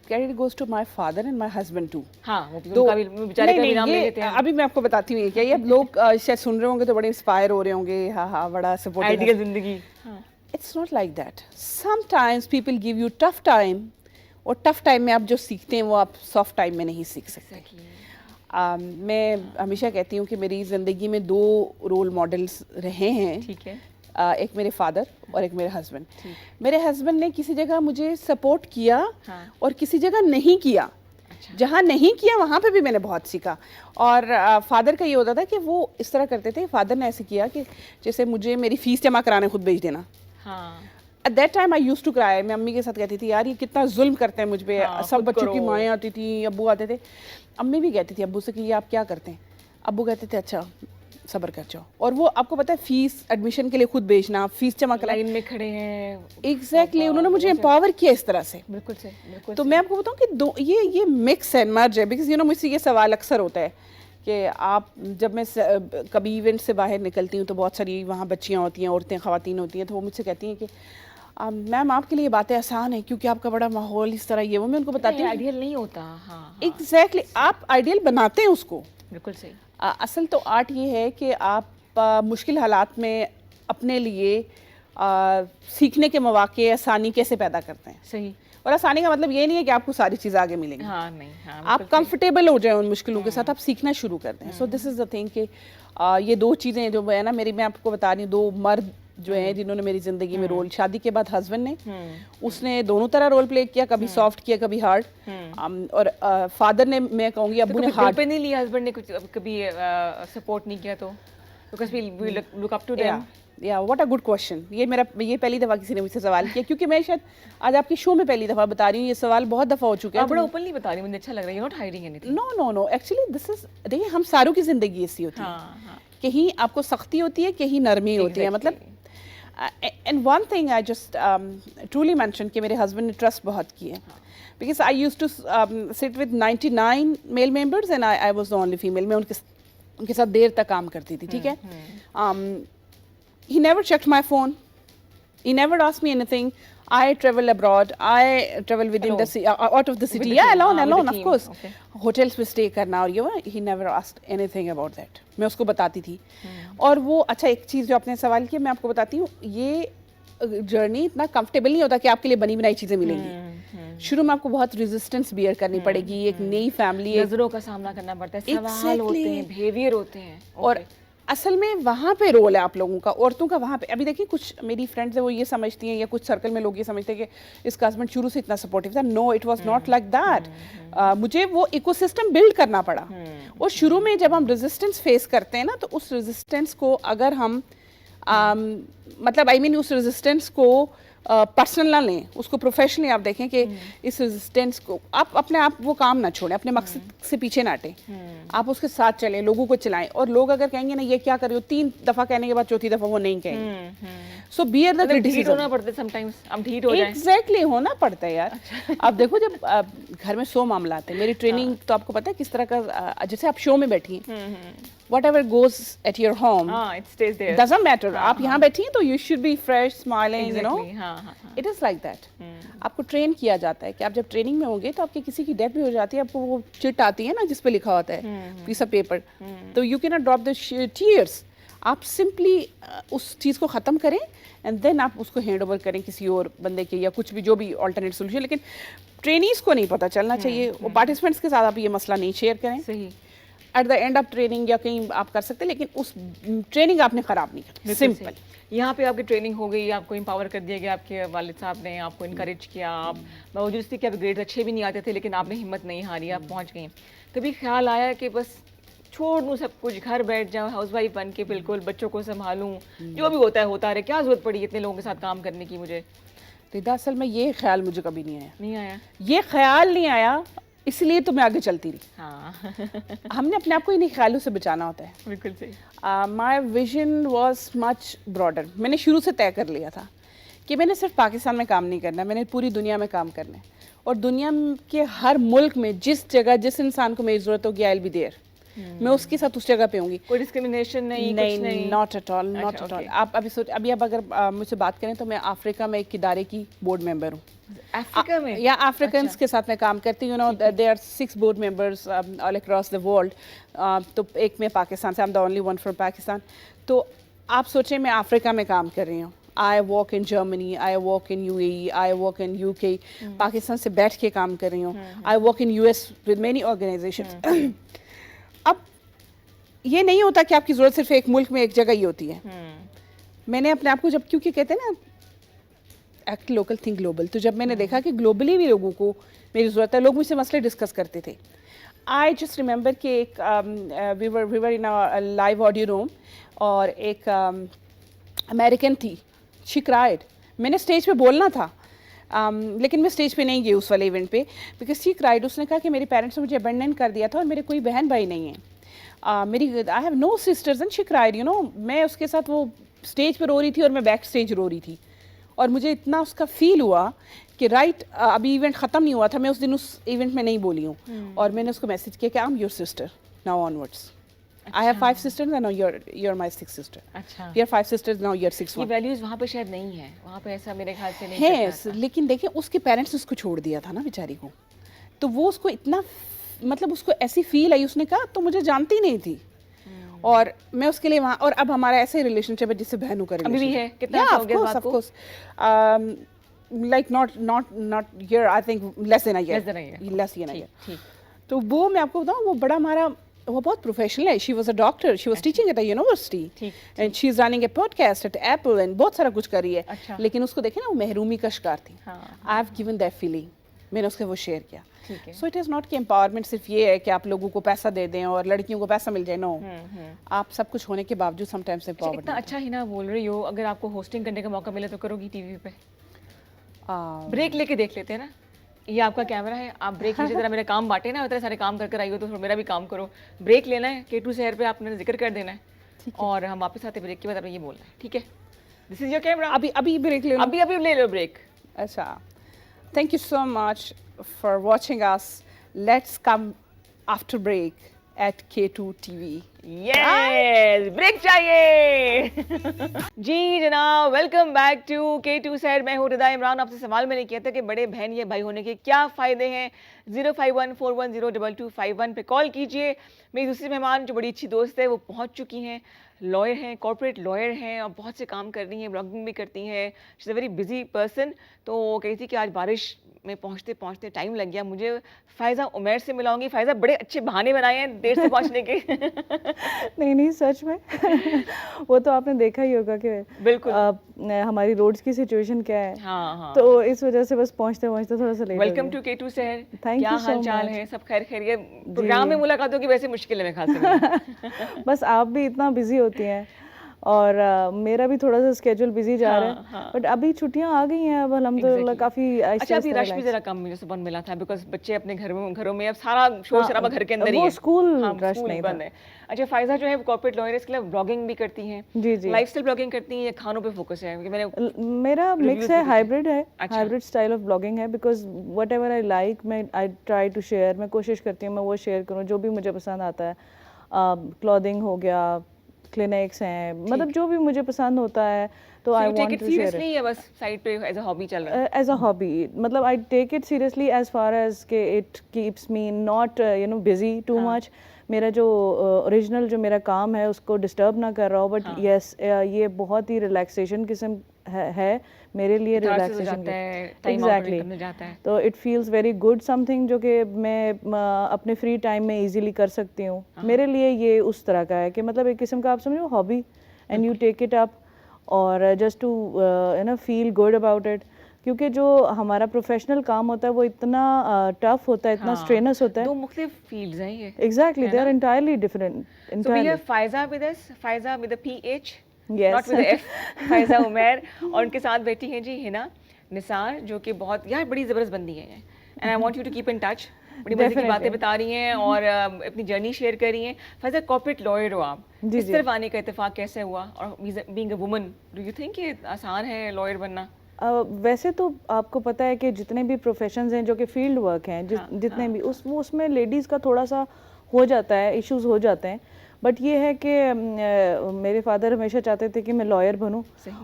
Credit goes to my father and my husband too. हाँ, वो उनका भी बेचारे का भी नाम ले लेते हैं। अभी मैं आपको बताती हूँ ये क्या। ये लोग शायद सुन रहे होंगे तो बड़े इंस्पायर हो रहे होंगे। हाँ, बड़ा सपोर्टिव। आइडियल जिंदगी। It's not like that. Sometimes people give you tough time, और टफ टाइम में आप जो सीखते हैं वो आप सॉफ्ट टाइम में नहीं सीख सकते। मैं हमेशा कहती हूँ कि मेरी ज़िंदगी में 2 रोल मॉडल्स रहे हैं। ठीक है। एक मेरे फादर और एक मेरे हस्बैंड। मेरे हस्बैंड ने किसी जगह मुझे सपोर्ट किया। हाँ। और किसी जगह नहीं किया। अच्छा। जहाँ नहीं किया वहाँ पे भी मैंने बहुत सीखा। और फादर का ये होता था कि वो इस तरह करते थे। फादर ने ऐसे किया कि जैसे मुझे मेरी फ़ीस जमा कराने खुद भेज देना। हाँ। At that time I used to cry. मैं अम्मी के साथ कहती थी यार ये कितना जुल्म करते हैं मुझ पे, हाँ, सब खुद बच्चों की करो। माएँ आती थी, अब्बू आते थे। अम्मी भी कहती थी अब्बू से कि ये आप क्या करते हैं, अब्बू कहते थे अच्छा सब्र कर जाओ। और वो आपको पता है फीस एडमिशन के लिए खुद भेजना, फीस जमा करना, लाइन में खड़े हैं। एग्जैक्टली उन्होंने मुझे एम्पावर किया इस तरह से। बिल्कुल से, बिल्कुल तो मैं आपको बताऊं कि दो ये मिक्स है, मर्ज है, बिकॉज मुझसे ये सवाल अक्सर होता है कि आप जब मैं कभी इवेंट से बाहर निकलती हूँ तो बहुत सारी वहाँ बच्चियाँ होती हैं, औरतें ख़वातीन होती हैं, तो वो मुझसे कहती हैं कि मैम आपके लिए ये बातें आसान है क्योंकि आपका बड़ा माहौल इस तरह ये वो। मैं उनको बताती हूँ आइडियल नहीं होता। हाँ, एग्जैक्टली आप आइडियल बनाते हैं उसको। बिल्कुल सही। असल तो आर्ट ये है कि आप मुश्किल हालात में अपने लिए सीखने के मौके, आसानी कैसे पैदा करते हैं। सही। और आसानी का मतलब ये नहीं है कि आपको सारी चीज़ें आगे मिलेंगी। हाँ, नहीं, हाँ, आप कंफर्टेबल हो जाए उन मुश्किलों के साथ, आप सीखना शुरू कर दें। So this is the thing कि ये दो चीज़ें जो है ना मेरी, मैं आपको बता रही हूँ, दो मर्द जो हैं जिन्होंने मेरी ज़िंदगी में रोल, शादी के बाद हस्बैंड ने, उसने दोनों तरह रोल प्ले किया, कभी सॉफ्ट किया कभी हार्ड। और फादर ने, मैं कहूँगी अब्बू ने हार्ड पे नहीं लिया, हस्बैंड ने कुछ कभी सपोर्ट नहीं किया तो, because we look up to them. या व्हाट अ गुड क्वेश्चन। ये पहली दफ़ा किसी ने मुझसे सवाल किया, क्योंकि मैं शायद आज आपके शो में पहली दफ़ा बता रही हूँ, ये सवाल बहुत दफ़ा हो चुका है। आप बड़ा ओपनली बता रही हैं, मुझे अच्छा लग रहा है, you not hiding anything. No no no, actually this is, देखिए हम सारों की ज़िंदगी ऐसी होती है। हाँ। कहीं आपको सख्ती होती है, कहीं नरमी होती है, मतलब। And one thing I just truly mention कि मेरे हस्बैंड ने ट्रस्ट बहुत की है, because I used to sit with 99 male members and I was the only female. मैं उनके साथ देर तक काम करती थी, ठीक है। He never checked my phone. He never asked me anything. I travel abroad. I travel within the out of the city. Yeah, alone, of course. Okay. Hotels पे stay करना और ये वो, he never asked anything about that. मैं उसको बताती थी। और वो, अच्छा एक चीज़ जो आपने सवाल किया, मैं आपको बताती हूँ, ये जर्नी इतना कंफर्टेबल नहीं होता कि आपके लिए बनी बनाई चीज़ें मिलेंगी। शुरू में आपको बहुत रेजिस्टेंस बियर करनी पड़ेगी, एक नई फैमिली, नजरों का सामना करना पड़ता है, सवाल होते हैं, बिहेवियर होते हैं। और असल में वहाँ पे रोल है आप लोगों का, औरतों का वहाँ पे। अभी देखिए कुछ मेरी फ्रेंड्स हैं वो ये समझती हैं, या कुछ सर्कल में लोग ये समझते हैं कि इसका हस्बैंड शुरू से इतना सपोर्टिव था। No, it was not like that. मुझे वो इकोसिस्टम बिल्ड करना पड़ा। और शुरू में जब हम रेजिस्टेंस फेस करते हैं ना, तो उस रेजिस्टेंस को अगर हम मतलब उस रेजिस्टेंस को पर्सनल ना लें, उसको प्रोफेशनली आप देखें कि इस रेजिस्टेंस को आप अपने आप वो काम ना छोड़ें, अपने मकसद से पीछे ना हटें, आप उसके साथ चलें, लोगों को चलाएं। और लोग अगर कहेंगे ना ये क्या कर रहे हो, 3 दफ़ा कहने के बाद चौथी दफ़ा वो नहीं कहेंगे। सो बियर द क्रिटिसिज्म। होना पड़ता है समटाइम्स, हम ढीठ हो जाएं। एग्जैक्टली होना पड़ता है यार। अब देखो जब घर में 100 मामला आते हैं, मेरी ट्रेनिंग तो आपको पता है किस तरह का, जैसे आप शो में बैठी हैं, whatever goes at your home, it stays there. Doesn't matter. आप यहाँ बैठी हैं तो you should be fresh, smiling, you know. हाँ. It is like that. आपको ट्रेन किया जाता है कि आप जब ट्रेनिंग में होंगे तो आपके किसी की डेथ भी हो जाती है, आपको वो चिट आती है ना जिस पे लिखा होता है पीस ऑफ पेपर, तो you cannot drop the tears. आप सिंपली उस चीज़ को ख़त्म करें एंड देन आप उसको हैंड ओवर करें किसी और बंदे के, या कुछ भी जो भी ऑल्टरनेट सोल्यूशन। लेकिन ट्रेनिंग्स को नहीं पता चलना चाहिए, और पार्टिसिपेंट्स के साथ आप ये मसला नहीं शेयर करें। सही। At the end of training या कहीं आप कर सकते हैं, लेकिन उस ट्रेनिंग आपने ख़राब नहीं करनी। सिंपल। यहाँ पे आपकी ट्रेनिंग हो गई, आपको एम्पावर कर दिया गया, आपके वालिद साहब ने आपको इनकरेज किया, आप बावजूद थी कि आप ग्रेड्स अच्छे भी नहीं आते थे, लेकिन आपने हिम्मत नहीं हारी, आप पहुँच गई। कभी ख्याल आया कि बस छोड़ दूँ सब कुछ, घर बैठ जाऊँ हाउस वाइफ बन के, बिल्कुल बच्चों को संभालूँ, जो भी होता है होता रहे, क्या ज़रूरत पड़ी इतने लोगों के साथ काम करने की मुझे? रिदा, असल में ये ख्याल मुझे कभी नहीं आया। ये ख्याल नहीं आया, इसलिए तो मैं आगे चलती रही। हाँ। हमने अपने आप को इन्हीं ख्यालों से बचाना होता है। बिल्कुल सही। My vision was much broader. मैंने शुरू से तय कर लिया था कि मैंने सिर्फ पाकिस्तान में काम नहीं करना, मैंने पूरी दुनिया में काम करना है, और दुनिया के हर मुल्क में जिस जगह जिस इंसान को मेरी ज़रूरत होगी, आई विल बी देयर। मैं उसके साथ उस जगह पे होंगी। कोई डिस्क्रिमिनेशन नहीं, कुछ नहीं। Not at all, not at all. आप अभी आप अगर मुझसे बात करें तो मैं अफ्रीका में एक इदारे की बोर्ड मेंबर हूँ। अफ्रीका में? या अफ्रीकन्स के साथ मैं काम करती हूँ। They are 6 board members all across the world. तो एक मैं पाकिस्तान से, I am the only one from Pakistan. तो आप सोचें मैं अफ्रीका में काम कर रही हूँ। I work in Germany, I work in UAE, I work in UK। Pakistan से बैठ के काम कर रही हूँ। I work in US with many organization. अब ये नहीं होता कि आपकी ज़रूरत सिर्फ एक मुल्क में एक जगह ही होती है। मैंने अपने आप को जब, क्योंकि कहते हैं ना एक्ट लोकल थिंक ग्लोबल, तो जब मैंने देखा कि ग्लोबली भी लोगों को मेरी ज़रूरत है, लोग मुझसे मसले डिस्कस करते थे। आई जस्ट रिमेंबर कि एक we were in a live audio room, और एक अमेरिकन थी, शी क्राइड। मैंने स्टेज पे बोलना था, लेकिन मैं स्टेज पे नहीं गई उस वाले इवेंट पे, बिकॉज शी क्राइड। उसने कहा कि मेरे पेरेंट्स ने मुझे अबेंडन कर दिया था और मेरे कोई बहन भाई नहीं है, मेरी I have no sisters and she cried, you know. मैं उसके साथ वो स्टेज पे रो रही थी और मैं बैक स्टेज रो रही थी, और मुझे इतना उसका फील हुआ कि राइट अभी इवेंट ख़त्म नहीं हुआ था, मैं उस दिन उस इवेंट में नहीं बोली हूँ। और मैंने उसको मैसेज किया कि I am your sister now onwards. I have 5 sisters and now you're my 6th sister. अच्छा, We are 5 sisters now you're 6th ये one. वैल्यूज वहाँ पे शायद नहीं है, वहाँ पे ऐसा मेरे ख्याल से नहीं है, चलता था। लेकिन देखिए उसके पेरेंट्स उसको छोड़ दिया था ना बेचारी को, तो वो उसको इतना मतलब उसको ऐसी फील आई, उसने कहा तो मुझे जानती नहीं थी, और मैं उसके लिए वहाँ, और अब हमारा ऐसे रिलेशनशिप है जिससे बहनों का अभी भी है? कितना yeah, अच्छा हो of गया इस course, बात of को? course. Like not year, I think less than a year. Less than a year. Less than a year. ठीक। तो वो मैं आपको बताऊँ, वो बड़ा हमारा, वो बहुत प्रोफेशनल है। She was a doctor, she was teaching at a university, ठीक, and she is running a podcast at Apple एंड बहुत सारा कुछ कर रही है। अच्छा। लेकिन उसको देखे ना, वो महरूमी का शिकार थी। हाँ, I have given that feeling, मैंने उसके वो शेयर किया। ठीक है। सो इट इज़ नॉट कि एम्पावरमेंट सिर्फ ये है कि आप लोगों को पैसा दे दें और लड़कियों को पैसा मिल जाए। नो, आप सब कुछ होने के बावजूद समटाइम्स अच्छा, इतना एम्पावरमेंट। अच्छा ही ना बोल रही हो, अगर आपको होस्टिंग करने का मौका मिले तो करोगी टीवी पे? ब्रेक लेके देख लेते हैं ना, ये आपका कैमरा है, आप ब्रेक लीजिए, जरा मेरे काम बांटे ना, इतने सारे काम कर आई हो तो थोड़ा मेरा भी काम करो। ब्रेक लेना है, K2 शहर पे आपने जिक्र कर देना है, और हम वापस आते ब्रेक के बाद आपने ये बोलना है, ठीक है? This is your camera. अभी ब्रेक ले लो। अभी ले लो ब्रेक। अच्छा, thank you so much for watching us. Let's come after break at K2 TV. Yes, break चाहिए। जी जनाब, वेलकम बैक टू K2 शहर। मैं हूँ हृदय इमरान। आपसे सवाल मैंने किया था कि बड़े बहन या भाई होने के क्या फ़ायदे हैं। 05141022251 पे कॉल कीजिए। मेरी दूसरी मेहमान जो बड़ी अच्छी दोस्त है वो पहुँच चुकी हैं, लॉयर हैं, कॉर्पोरेट लॉयर हैं, और बहुत से काम कर रही हैं, ब्लॉगिंग भी करती हैं। She is a very busy person. तो कही थी कि आज बारिश में पहुंचते पहुंचते टाइम लग गया, मुझे फ़ायज़ा उमैर से मिलाऊंगी। फ़ायज़ा, बड़े अच्छे बहाने बनाए हैं देर से पहुंचने के। नहीं सच में। वो तो आपने देखा ही होगा कि बिल्कुल। हमारी रोड्स की सिचुएशन क्या है। हाँ। तो इस वजह से बस पहुंचते पहुंचते थोड़ा सा लेट हो वेलकम गया। टू K2 शहर। Thank क्या you so हाल चाल much. है? सब खैर खैरियत? प्रोग्राम में मुलाकातों की वैसे मुश्किल है मेरे ख्याल से। बस आप भी इतना बिजी होती हैं, और मेरा भी थोड़ा सा स्केड्यूल बिजी जा रहा है। हाँ। बट अभी छुट्टियां आ गई हैं, अब अल्हम्दुलिल्लाह Exactly. काफी अच्छा, अभी रश भी जरा कम मुझे सुबह मिला था, बिकॉज बच्चे अपने घरों में अब सारा शोर शराबा घर के अंदर ही वो है। स्कूल हाँ, रश स्कूल नहीं बंद था। है। अच्छा, फ़ायज़ा जो है कॉर्पोरेट लॉयर है, इसके लिए ब्लॉगिंग भी करती हैं। जी। लाइफस्टाइल ब्लॉगिंग करती हैं या खानों पे फोकस है? क्योंकि मैंने मेरा Reviews मिक्स भी है, देखे। हाइब्रिड है। अच्छा। हाइब्रिड स्टाइल ऑफ ब्लॉगिंग है, because what ever I like मैं आई ट्राई टू शेयर। मैं कोशिश करती हूँ मैं वो शेयर करूँ जो भी मुझे पसंद आता है। क्लॉथिंग हो गया, क्लिनिक्स हैं, मतलब जो भी मुझे पसंद होता है तो I take want it to share seriously या बस साइड पे एज अ हॉबी चल रहा है? As a hobby. मतलब I take it seriously as far as के it keeps me not busy too much. मेरा जो ओरिजिनल जो मेरा काम है उसको डिस्टर्ब ना कर रहा हो। बट यस, ये बहुत ही रिलैक्सेशन किस्म है मेरे लिए। Relaxation exactly. तो it feels very good, something जो कि मैं अपने फ्री टाइम में इजीली कर सकती हूँ। मेरे लिए ये उस तरह का है कि मतलब एक किस्म का आप समझो hobby, and you take it up और just to feel good about it. क्योंकि जो हमारा प्रोफेशनल काम होता है वो इतना टफ होता है, इतना स्ट्रेनस होता है। दो मुख्तलिफ फील्ड्स हैं ये। Exactly, they are entirely different. So we have Faiza with us, Faiza with a PH, Yes. not with a F, Faiza Umair, और उनके साथ बैठी हैं जी हिना निसार, जो कि बहुत यार बड़ी ज़बरदस्त बंदी है, and I want you to keep in touch. बड़ी मजे की बातें बता रही हैं और अपनी जर्नी शेयर कर रही हैं। फैज़ा, कॉर्पोरेट लॉयर हो आप, इस तरफ आने का इत्तेफाक कैसे हुआ? और being a woman, do you think ये आसान है लॉयर बनना? वैसे तो आपको पता है कि जितने भी प्रोफेशंस हैं जो कि फील्ड वर्क हैं, जितने भी उसमें लेडीज़ का थोड़ा सा हो जाता है, इश्यूज हो जाते हैं। बट ये है कि मेरे फादर हमेशा चाहते थे कि मैं लॉयर बनूं,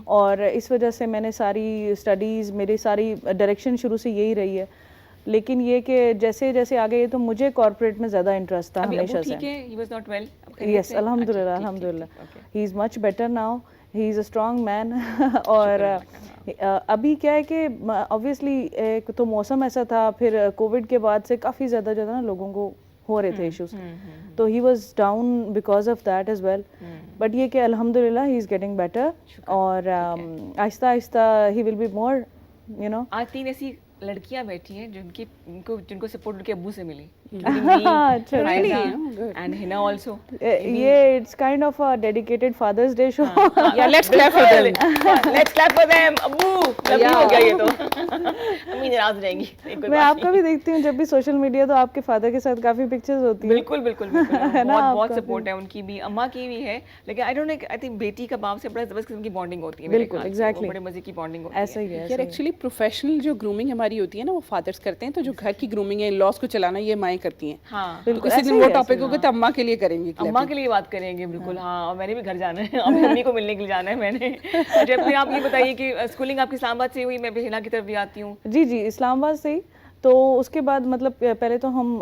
और इस वजह से मैंने सारी स्टडीज़, मेरी सारी डायरेक्शन शुरू से यही रही है। लेकिन ये कि जैसे जैसे आगे ये तो मुझे कॉर्पोरेट में ज़्यादा इंटरेस्ट था हमेशा से। ठीक है, he was not well? Yes, अल्हम्दुलिल्लाह, अल्हम्दुलिल्लाह, he is much better now, he is a strong man. और अभी क्या है कि ऑब्वियसली एक तो मौसम ऐसा था, फिर कोविड के बाद से काफ़ी ज़्यादा जो है ना लोगों को हो रहे थे इश्यूज, तो he was down because of that as well. But ये कि अल्हम्दुलिल्लाह ही इज़ गेटिंग बेटर, और Aahista Aahista he will be more, आज 3 ऐसी लड़कियां बैठी हैं जिनको सपोर्ट उनके अब्बू से मिली। अच्छा, really? Faiza, Oh, good. and Hina also. ये it's kind of a dedicated Father's Day show. Yeah, let's clap for them. Let's clap for them. अब्बू लवली हो गया ये तो अम्मी नाराज हो जाएंगी नहीं, कोई मैं बात आपका भी देखती हूँ जब भी सोशल मीडिया, तो आपके फादर के साथ काफी पिक्चर्स होती हैं। बिल्कुल बिल्कुल बिल्कुल है ना, बहुत बहुत आपका सपोर्ट है उनकी भी, अम्मा की भी है, लेकिन I don't know, I think बेटी का बाप से बड़ा जबरदस्त किस्म की बॉन्डिंग होती है मेरे बिल्कुल, ख्याल से, वो exactly. बड़े मजे की बॉन्डिंग होती ऐसा ही है, यार ऐसा ही है। एक्चुअली प्रोफेशनल जो ग्रूमिंग हमारी होती है ना वो फादर्स करते हैं, तो जो घर की ग्रूमिंग है, लॉस को चलाना ये माएँ करती हैं। हाँ तो बिल्कुल, किसी ऐसा दिन ही वो है, ऐसा टॉपिक ही होगा तो अम्मा के लिए करेंगे अम्मा के लिए बात करेंगे बिल्कुल। हाँ, और मैंने भी घर जाना है, अभी मम्मी को मिलने के लिए जाना है मैंने। जब फिर आप ये बताइए कि स्कूलिंग आपकी इस्लामाबाद से हुई, मैं भी हिना की तरफ भी आती हूँ। जी जी, इस्लामाबाद से ही। तो उसके बाद मतलब पहले तो हम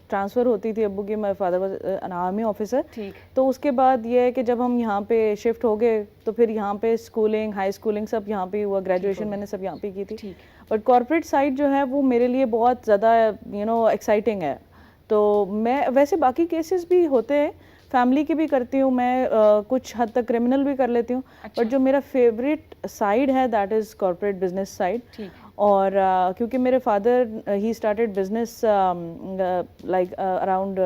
ट्रांसफ़र होती थी अब्बू की, my father was an army officer. ठीक। तो उसके बाद ये है कि जब हम यहाँ पे शिफ्ट हो गए तो फिर यहाँ पे स्कूलिंग, हाई स्कूलिंग सब यहाँ पे ही हुआ, ग्रेजुएशन मैंने सब यहाँ पे की थी। ठीक। बट कॉर्पोरेट साइड जो है वो मेरे लिए बहुत ज़्यादा एक्साइटिंग है। तो मैं वैसे बाकी केसेस भी होते हैं, फैमिली की भी करती हूँ मैं, कुछ हद तक क्रिमिनल भी कर लेती हूँ। बट जो मेरा फेवरेट साइड है that is corporate business side. ठीक। और क्योंकि मेरे father he started business like around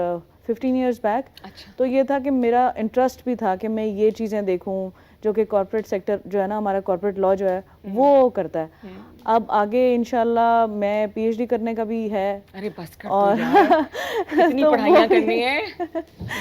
15 years back. अच्छा। तो ये था कि मेरा इंटरेस्ट भी था कि मैं ये चीज़ें देखूं जो कि कॉर्पोरेट सेक्टर जो है ना, हमारा कॉर्पोरेट लॉ जो है वो करता है। अब आगे इंशाल्लाह मैं पीएचडी करने का भी है। अरे बस कर और दो यार, इतनी तो पढ़ाइयाँ वो- करनी है,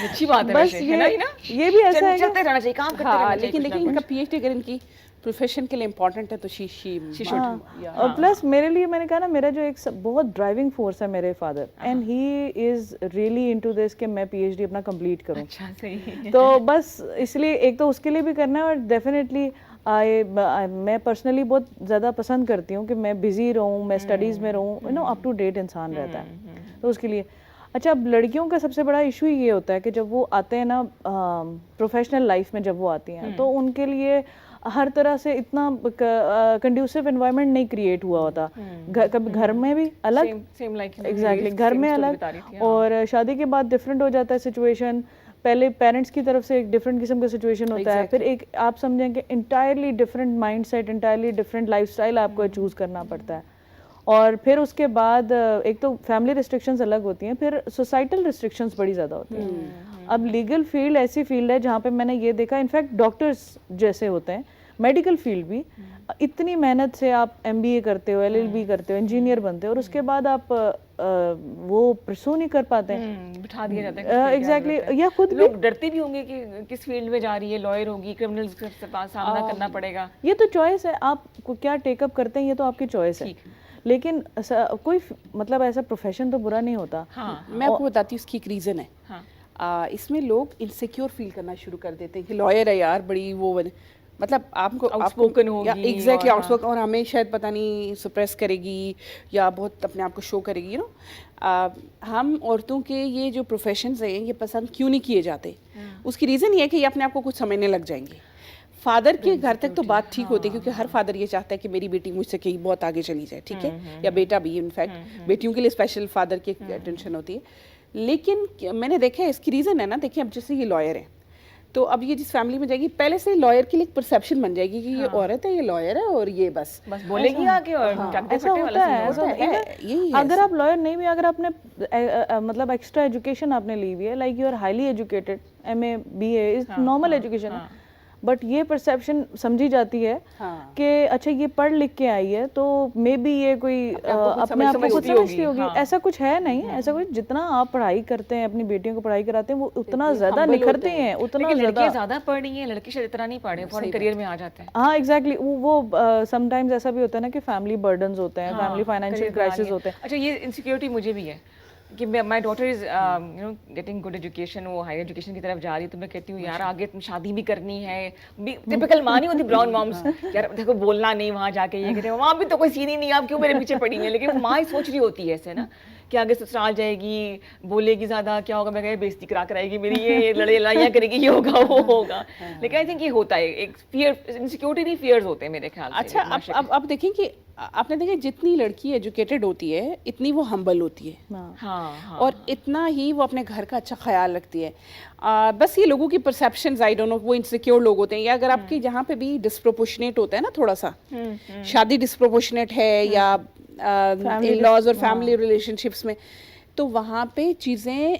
अच्छी बात है बस वैसे, है ना हिना? ये भी ऐसा है कि- चलते रहना चाहिए, काम करते रहना हाँ, चाहिए लेकिन कुछ ना देखिए इनका कुछ। पीएचडी अगर इनकी प्रोफेशन के लिए इम्पोर्टेंट है तो शी should. हाँ, और प्लस मेरे लिए मैंने कहा ना, मेरा जो एक बहुत ड्राइविंग फोर्स है मेरे father, and he is really into this कि मैं पीएचडी अपना कंप्लीट करूं। अच्छा, सही। तो बस इसलिए एक तो उसके लिए भी करना है, और डेफिनेटली मैं पर्सनली बहुत ज़्यादा पसंद करती हूँ कि मैं बिजी रहूँ, मैं स्टडीज़ में रहूँ, अप टू डेट इंसान रहता है, तो उसके लिए। अच्छा, अब लड़कियों का सबसे बड़ा इशू ये होता है कि जब वो आते हैं ना प्रोफेशनल लाइफ में, जब वो आती हैं तो उनके लिए हर तरह से इतना कंड्यूसिव एनवायरनमेंट नहीं क्रिएट हुआ होता। कभी घर में भी अलग, सेम लाइक एग्जैक्टली घर में अलग, और शादी के बाद डिफरेंट हो जाता है सिचुएशन। पहले पेरेंट्स की तरफ से एक डिफरेंट किस्म का सिचुएशन होता है, फिर एक आप समझें कि entirely different mindset, entirely different lifestyle आपको चूज़ करना पड़ता है। और फिर उसके बाद एक तो फैमिली रिस्ट्रिक्शंस अलग होती हैं, फिर सोसाइटल रिस्ट्रिक्शंस बड़ी ज़्यादा होती हैं। अब लीगल फील्ड ऐसी फील्ड है जहाँ पे मैंने ये देखा, इनफैक्ट डॉक्टर्स जैसे होते हैं, मेडिकल फील्ड भी, इतनी मेहनत से आप एमबीए करते हो, एलएलबी करते हो, इंजीनियर बनते हो, और उसके बाद आप वो परसू नहीं कर पाते हैं, बिठा दिया जाता है। एग्जैक्टली। या खुद भी लोग डरते भी होंगे कि किस फील्ड में जा रही है, लॉयर होगी, क्रिमिनल्स के सामना करना पड़ेगा। ये तो चॉइस है, आप क्या टेकअप करते हैं ये तो आपकी चॉइस है, लेकिन कोई मतलब ऐसा प्रोफेशन तो बुरा नहीं होता। हाँ, मैं आपको बताती हूँ इसकी एक रीज़न है। हाँ। इसमें लोग इनसिक्योर फील करना शुरू कर देते हैं कि लॉयर है यार, बड़ी वो मतलब आपको Outspoken होगी, एग्जैक्टली और आउटस्पोकन, और हमें शायद पता नहीं सप्रेस करेगी या बहुत अपने आप को शो करेगी, हम औरतों के ये जो प्रोफेशंस हैं ये पसंद क्यों नहीं किए जाते? उसकी रीज़न ये है कि ये अपने आप को कुछ समझने लग जाएंगे। फादर के घर तक तो बात ठीक होती है, क्योंकि हर फादर ये चाहता है कि मेरी बेटी मुझसे कहीं बहुत आगे चली जाए, ठीक है, या बेटा भी, इनफैक्ट बेटियों के लिए स्पेशल फादर की टेंशन होती है। लेकिन मैंने देखा है इसकी रीज़न है ना, देखिए अब जैसे ये लॉयर है, तो अब ये जिस फैमिली में जाएगी, पहले से लॉयर के लिए एक परसेप्शन बन जाएगी कि ये औरत है, ये लॉयर है, और ये बस बोलेगी आके और चकते ऐसा फटे होता वाला है, सीन ऐसा होता है। यही है। अगर आप लॉयर नहीं भी, अगर आपने मतलब एक्स्ट्रा एजुकेशन आपने ली हुई है, like you are highly educated, MA BA is normal education, but ये परसेप्शन समझी जाती है कि अच्छा ये पढ़ लिख के आई है तो मे बी ये कोई अपने आप को खुद समझती होगी। ऐसा कुछ है नहीं, ऐसा कुछ, जितना आप पढ़ाई करते हैं, अपनी बेटियों को पढ़ाई कराते हैं, वो उतना ज्यादा निखरते हैं, उतना लड़कियां ज्यादा पढ़ रही हैं, लड़के शायद इतना नहीं पढ़े, फौरन करियर में आ जाते हैं। हाँ एग्जैक्टली, वो समटाइम्स ऐसा भी होता है ना कि फैमिली बर्डन्स होते हैं, फैमिली फाइनेंशियल क्राइसिस होते हैं। अच्छा, ये इनसिक्योरिटी मुझे भी है कि my daughter is getting good education, वो हायर एजुकेशन की तरफ जा रही है, तो मैं कहती हूँ यार आगे तुम शादी भी करनी है, टिपिकल माँ नहीं होती, ब्राउन मॉम्स, यार देखो बोलना नहीं वहाँ जाके, ये कहते हैं वहाँ भी तो कोई सीन ही नहीं, आप क्यों मेरे पीछे पड़ी हैं, लेकिन माँ ही सोच रही होती है ऐसे ना कि आगे ससुराल जाएगी, बोलेगी ज़्यादा, क्या होगा, मैं कह बेइज्जती करा कराएगी मेरी, ये लड़ाइयाँ करेगी, ये होगा वो होगा। लेकिन आई थिंक ये होता है एक फियर, इनसिक्योरिटी नहीं, फियर्स होते हैं मेरे ख्याल से। अच्छा, अब देखें कि आपने देखा जितनी लड़की एजुकेटेड होती है इतनी वो हम्बल होती है, हाँ, और इतना ही वो अपने घर का अच्छा ख्याल रखती है। बस ये लोगों की परसेप्शंस, आई डोंट नो, वो इनसिक्योर लोग होते हैं, या अगर आपके जहाँ पे भी डिस्प्रोपोर्शनेट होता है ना थोड़ा सा, शादी डिस्प्रोपोर्शनेट है या इन लॉज और फैमिली रिलेशनशिप्स में, तो वहाँ पे चीज़ें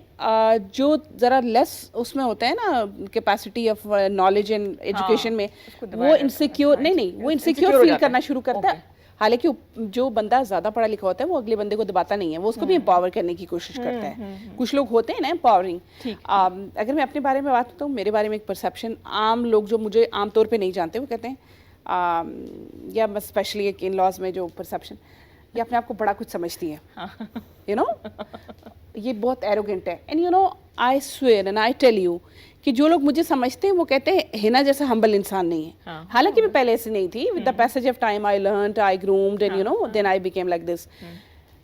जो ज़रा लेस उसमें होता है ना capacity of knowledge and education में, उसको वो दबाया जाता है, इनसिक्योर right. नहीं नहीं वो Insecure इनसिक्योर हो फील जाता करना है। शुरू करता है। हालांकि जो बंदा ज़्यादा पढ़ा लिखा होता है वो अगले बंदे को दबाता नहीं है, वो उसको भी एम्पावर करने की कोशिश करता है। कुछ लोग होते हैं ना एम्पावरिंग। अगर मैं अपने बारे में बात करता हूँ, मेरे बारे में एक परसेप्शन, आम लोग जो मुझे आम तौर पे नहीं जानते वो कहते हैं या स्पेशली एक इन लॉज में जो परसेप्शन, ये अपने आप को बड़ा कुछ समझती है, यू नो, ये बहुत एरोगेंट है। And you know I swear and I tell you कि जो लोग मुझे समझते हैं वो कहते हैं हिना जैसा हम्बल इंसान नहीं है। हालांकि मैं पहले ऐसे नहीं थी, with the passage of time I learned, I groomed and you know then I became like this.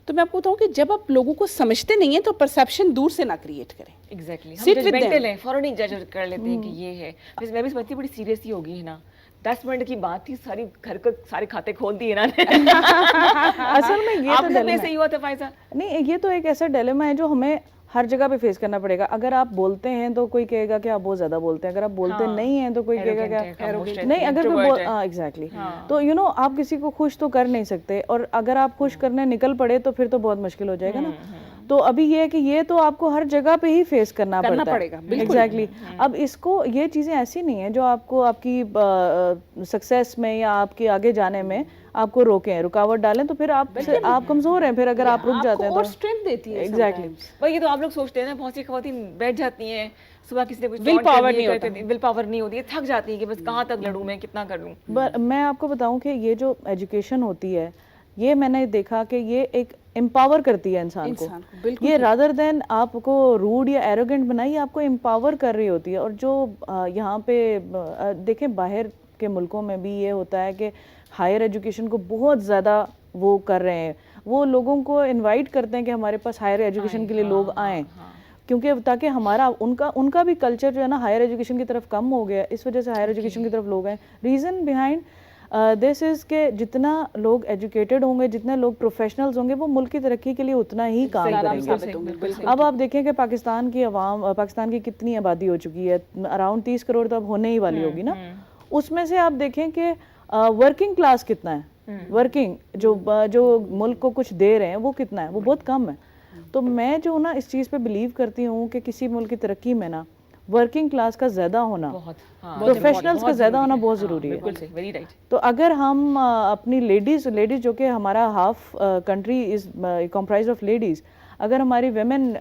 तो मैं आपको बताऊं कि जब आप लोगों को समझते नहीं है तो परसेप्शन दूर से ना क्रिएट करें। एग्जैक्टली, हम Sit with them. जजमेंटल हैं, फौरन ही जज कर लेते हैं कि ये है। वैसे मैं भी समझती हूँ बड़ी सीरियस ही होगी है ना, 10 मिनट की बात थी, सारी घर के सारे खाते खोल दिए ना। असल में ये तो आपके साथ भी dilemma ऐसे ही हुआ था फायजा? नहीं, ये तो एक ऐसा डिलेमा है जो हमें हर जगह पे फेस करना पड़ेगा। अगर आप बोलते हैं तो कोई कहेगा कि आप बहुत ज्यादा बोलते हैं, अगर आप बोलते नहीं हैं तो कोई कहेगा कि आप नहीं, अगर कोई एग्जैक्टली। तो यू नो आप किसी को खुश तो कर नहीं सकते, और अगर आप खुश करने निकल पड़े तो फिर तो बहुत मुश्किल हो जाएगा ना। तो अभी ये है कि ये तो आपको हर जगह पे ही फेस करना पड़ेगा। एग्जैक्टली। अब इसको, ये चीज़ें ऐसी नहीं है जो आपको आपकी सक्सेस में या आपके आगे जाने में आपको रोकें, रुकावट डालें, तो फिर आप कमजोर हैं। फिर अगर आप रुक जाते हैं तो स्ट्रेंथ देती है। एग्जैक्टली। भाई ये तो आप लोग सोचते हैं ना, बहुत सी खवातीन बैठ जाती हैं, सुबह किसी ने कुछ Will power नहीं होता। विल पावर नहीं होती है, थक जाती है कि बस कहाँ तक लड़ूं मैं, कितना कर लूं। मैं आपको बताऊं कि ये जो एजुकेशन होती है, ये मैंने देखा कि ये एक एम्पावर करती है इंसान को। ये रादर देन आपको रूड या एरोगेंट बनाई, आपको एम्पावर कर रही होती है। और जो यहाँ पे देखें, बाहर के मुल्कों में भी ये होता है कि हायर एजुकेशन को बहुत ज़्यादा वो कर रहे हैं, वो लोगों को इनवाइट करते हैं कि हमारे पास हायर एजुकेशन के लिए लोग आएँ, क्योंकि ताकि हमारा उनका भी कल्चर जो है ना हायर एजुकेशन की तरफ कम हो गया, इस वजह से हायर एजुकेशन की तरफ लोग आए। रीज़न बिहाइंड दिस इज़ के जितना लोग एजुकेटेड होंगे, जितने लोग प्रोफेशनल्स होंगे, वो मुल्क की तरक्की के लिए उतना ही काम करेंगे। अब आप देखें कि पाकिस्तान की कितनी आबादी हो चुकी है, अराउंड 30 करोड़ तो अब होने ही वाली होगी ना। उसमें से आप देखें कि वर्किंग क्लास कितना है, वर्किंग जो मुल्क को कुछ दे रहे हैं वो कितना है, वो बहुत कम है। तो मैं जो ना इस चीज़ पे बिलीव करती हूँ कि किसी मुल्क की तरक्की में ना वर्किंग क्लास का ज़्यादा होना, प्रोफेशनल्स का ज़्यादा होना बहुत ज़रूरी है। तो अगर हम अपनी लेडीज़ जो कि हमारा half country is comprise of ladies, अगर हमारी वेमेन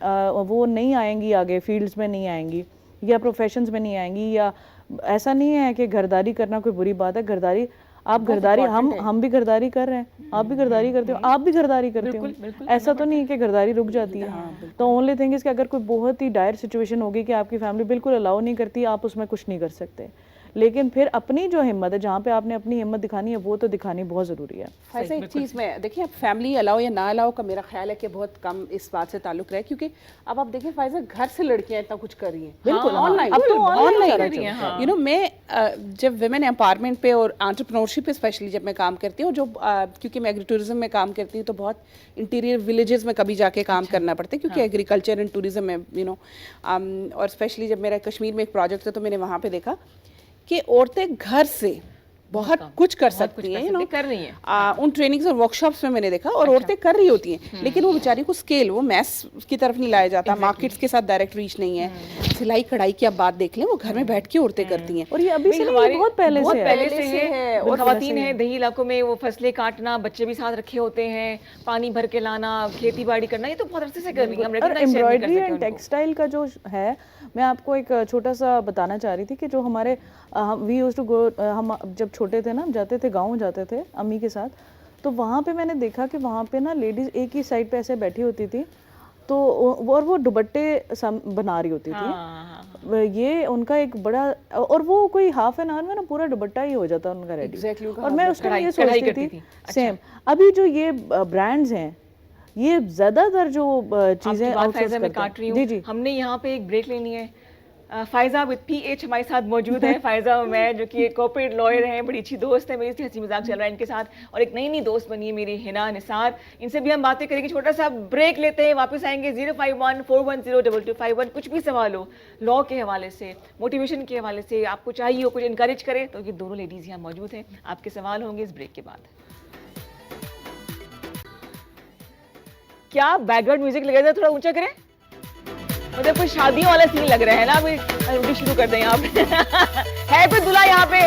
वो नहीं आएंगी आगे, फील्ड्स में नहीं आएंगी या प्रोफेशंस में नहीं आएंगी, या ऐसा नहीं है कि घरदारी करना कोई बुरी बात है, घरदारी आप घरदारी हम भी घरदारी कर रहे हैं, आप भी घरदारी करते हो, आप भी घरदारी करते हो, ऐसा तो नहीं है कि घरदारी रुक जाती है। तो ओनली थिंग इज कि अगर कोई बहुत ही डायर सिचुएशन होगी कि आपकी फैमिली बिल्कुल अलाउ नहीं करती, आप उसमें कुछ नहीं कर सकते, लेकिन फिर अपनी जो हिम्मत है, जहाँ पे आपने अपनी हिम्मत दिखानी है, वो तो दिखानी बहुत ज़रूरी है। ऐसे एक चीज़ में देखिए, अब फैमिली अलाउ या ना अलाउ का मेरा ख्याल है कि बहुत कम इस बात से ताल्लुक रहे, क्योंकि अब आप देखें फायजा, घर से लड़कियां इतना कुछ कर रही हैं, बिल्कुल ऑनलाइन, अब तो ऑनलाइन। यू नो मैं जब वुमेन एम्पावरमेंट पे और एंटरप्रेन्योरशिप पे स्पेशली जब मैं काम करती हूँ, जो क्योंकि मैं एग्री टूरिज्म में काम करती हूँ, तो बहुत इंटीरियर विलेजेस में कभी जाके काम करना पड़ता है, क्योंकि एग्रीकल्चर एंड टूरिज्म में यू नो, और स्पेशली जब मेरा कश्मीर में एक प्रोजेक्ट था तो मैंने वहाँ पे देखा कि औरतें घर से बहुत कुछ कर सकती हैं, यू नो, कर रही हैं। उन ट्रेनिंग्स और वर्कशॉप्स में मैंने देखा, और औरतें कर रही होती हैं, लेकिन वो बेचारी को स्केल, वो मैस की तरफ नहीं लाया जाता, मार्केट्स के साथ डायरेक्ट रीच नहीं है। सिलाई कढ़ाई की आप बात देख लें, वो घर में बैठ के औरतें करती हैं, और ये अभी से नहीं, बहुत पहले से है। और खवातीन हैं दही इलाकों में, वो फसलें काटना, बच्चे भी साथ रखे होते हैं, पानी भर के लाना, खेती बाड़ी करना, ये तो बहुत अरसे से कर रही हैं। और एम्ब्रॉयडरी एंड टेक्सटाइल का जो है, मैं आपको एक छोटा सा बताना चाह रही थी कि जो हमारे वी यूज्ड टू गो, हम जब छोटे थे ना, जाते थे गाँव, जाते थे अम्मी के साथ, तो वहाँ पे मैंने देखा कि वहाँ पे ना लेडीज़ एक ही साइड पे ऐसे बैठी होती थी, तो और वो दुपट्टे बना रही होती थी। ये उनका एक बड़ा, और वो कोई हाफ एन आवर में ना पूरा दुपट्टा ही हो जाता उनका रेडी। और मैं उस टाइम ये सोचती थी सेम, अभी जो ये ब्रांड्स हैं, ये ज्यादातर जो चीजें आउटसोर्स करते हैं। जी, हमने यहाँ पे एक ब्रेक लेनी है। फायजा विद PH हमारे साथ मौजूद है। फायजा मैं जो कि कॉर्पोरेट लॉयर हैं, बड़ी अच्छी दोस्त है मेरी, हंसी मजाक चल रहा है इनके साथ, और एक नई दोस्त बनी है मेरी हिना निसार, इनसे भी हम बातें करेंगे। छोटा सा ब्रेक लेते हैं, वापस आएंगे। 051-410-2251, कुछ भी सवाल हो लॉ के हवाले से, मोटिवेशन के हवाले से, आपको चाहिए हो कुछ इनकरेज करें, तो ये दोनों लेडीज़ यहाँ मौजूद हैं। आपके सवाल होंगे इस ब्रेक के बाद। क्या बैकग्राउंड म्यूजिक लगा था, थोड़ा ऊंचा करें, मतलब कोई शादियों वाला सीन लग रहा है ना। अभी रोटी शुरू कर दें यहाँ पे है कोई दूल्हा यहाँ पे,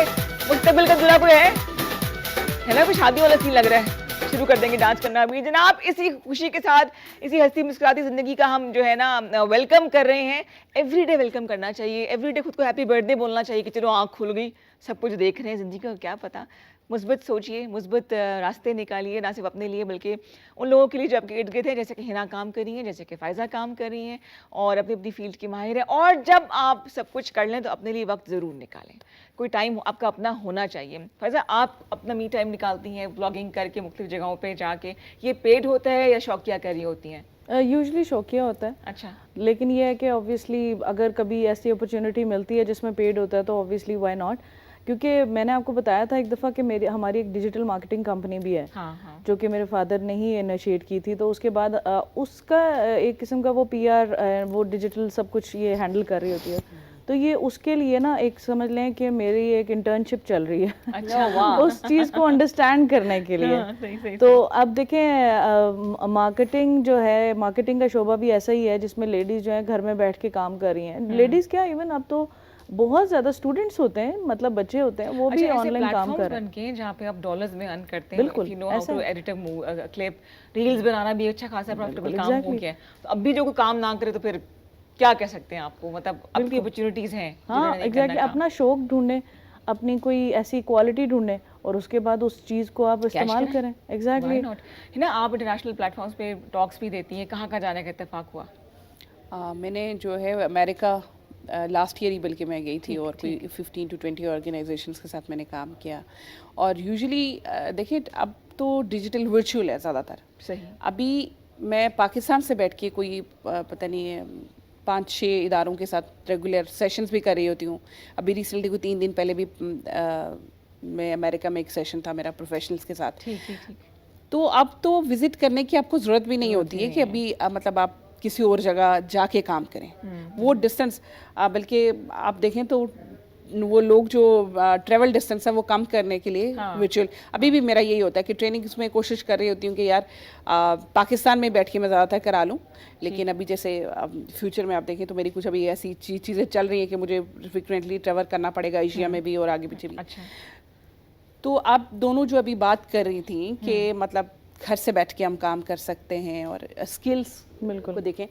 मुस्तकबिल का दूल्हा कोई है ना, कोई शादी वाला सीन लग रहा है। शुरू कर देंगे डांस करना अभी जनाब। इसी खुशी के साथ, इसी हंसती मुस्कुराती जिंदगी का हम जो है ना वेलकम कर रहे हैं। एवरीडे वेलकम करना चाहिए, एवरीडे खुद को हैप्पी बर्थडे बोलना चाहिए कि चलो आँख खुल गई, सब कुछ देख रहे हैं, ज़िंदगी का क्या पता। मुस्बत सोचिए, मुस्बत रास्ते निकालिए, ना सिर्फ अपने लिए बल्कि उन लोगों के लिए जो आपके इर्द गिर्द हैं, जैसे कि हिना काम कर रही हैं, जैसे कि फ़ायज़ा काम कर रही हैं और अपनी अपनी फील्ड की माहिर है। और जब आप सब कुछ कर लें तो अपने लिए वक्त ज़रूर निकालें, कोई टाइम आपका अपना होना चाहिए। फ़ायज़ा, आप अपना मी टाइम निकालती हैं ब्लॉगिंग करके मुख्तलिफ जगहों पर जाके, ये पेड होता है या शौकिया कर रही होती हैं? यूजुअली शौकिया होता है। अच्छा। लेकिन ये है कि ऑब्वियसली अगर कभी ऐसी अपॉर्चुनिटी मिलती है जिसमें पेड होता है तो ऑब्वियसली व्हाई नॉट, क्योंकि मैंने आपको बताया था एक दफ़ा कि हमारी एक डिजिटल मार्केटिंग कंपनी भी है। हाँ। जो कि मेरे फादर ने ही इनिशिएट की थी, तो उसके बाद उसका एक किस्म का वो पीआर, वो डिजिटल सब कुछ ये हैंडल कर रही होती है। तो ये उसके लिए ना एक समझ लें कि मेरी एक इंटर्नशिप चल रही है अच्छा, वाह। उस चीज़ को अंडरस्टैंड करने के लिए। हाँ, सही। तो अब देखें, मार्केटिंग जो है, मार्केटिंग का शोबा भी ऐसा ही है जिसमें लेडीज़ जो है घर में बैठ के काम कर रही हैं। लेडीज़ क्या, इवन अब तो बहुत ज़्यादा स्टूडेंट्स होते हैं, मतलब बच्चे होते हैं, वो भी ऑनलाइन काम कर रहे हैं। के जहाँ पे आप डॉलर्स में अर्न करते हैं। बिल्कुल, If you know how to edit a clip, reels बनाना भी अच्छा खासा प्रॉफिटेबल काम हो गया है। तो अब भी जो कोई काम ना करे तो फिर क्या कह सकते हैं आपको, मतलब अपनी अपॉर्चुनिटीज हैं। हाँ एग्जैक्टली, अपना शौक ढूंढें, अपनी कोई ऐसी क्वालिटी ढूंढें और उसके बाद उस चीज़ को आप इस्तेमाल करें। एग्जैक्टली है ना। आप इंटरनेशनल प्लेटफॉर्म्स पे टॉक्स भी देती हैं, कहाँ जाने का इत्तेफाक हुआ? मैंने जो है अमेरिका लास्ट ईयर ही बल्कि मैं गई थी और कोई 15 to 20 ऑर्गेनाइजेशंस के साथ मैंने काम किया। और यूजुअली देखिए अब तो डिजिटल वर्चुअल है ज़्यादातर। सही। अभी मैं पाकिस्तान से बैठ के कोई पता नहीं 5-6 इदारों के साथ रेगुलर सेशंस भी कर रही होती हूँ। अभी रिसेंटली कोई 3 दिन पहले भी मैं अमेरिका में एक सेशन था मेरा प्रोफेशनल्स के साथ। ठीक। तो अब तो विज़िट करने की आपको ज़रूरत भी नहीं होती है कि अभी मतलब आप किसी और जगह जाके काम करें। वो डिस्टेंस बल्कि आप देखें तो वो लोग जो ट्रैवल डिस्टेंस है वो कम करने के लिए वर्चुअल अभी भी मेरा यही होता है कि ट्रेनिंग में कोशिश कर रही होती हूँ कि यार पाकिस्तान में बैठ के मैं ज़्यादातर करा लूँ। लेकिन अभी जैसे फ्यूचर में आप देखें तो मेरी कुछ अभी ऐसी चीज़ें चल रही हैं कि मुझे फ्रिक्वेंटली ट्रैवल करना पड़ेगा एशिया में भी और आगे पीछे भी। अच्छा। तो आप दोनों जो अभी बात कर रही थी कि मतलब घर से बैठ के हम काम कर सकते हैं और स्किल्स बिल्कुल को देखें।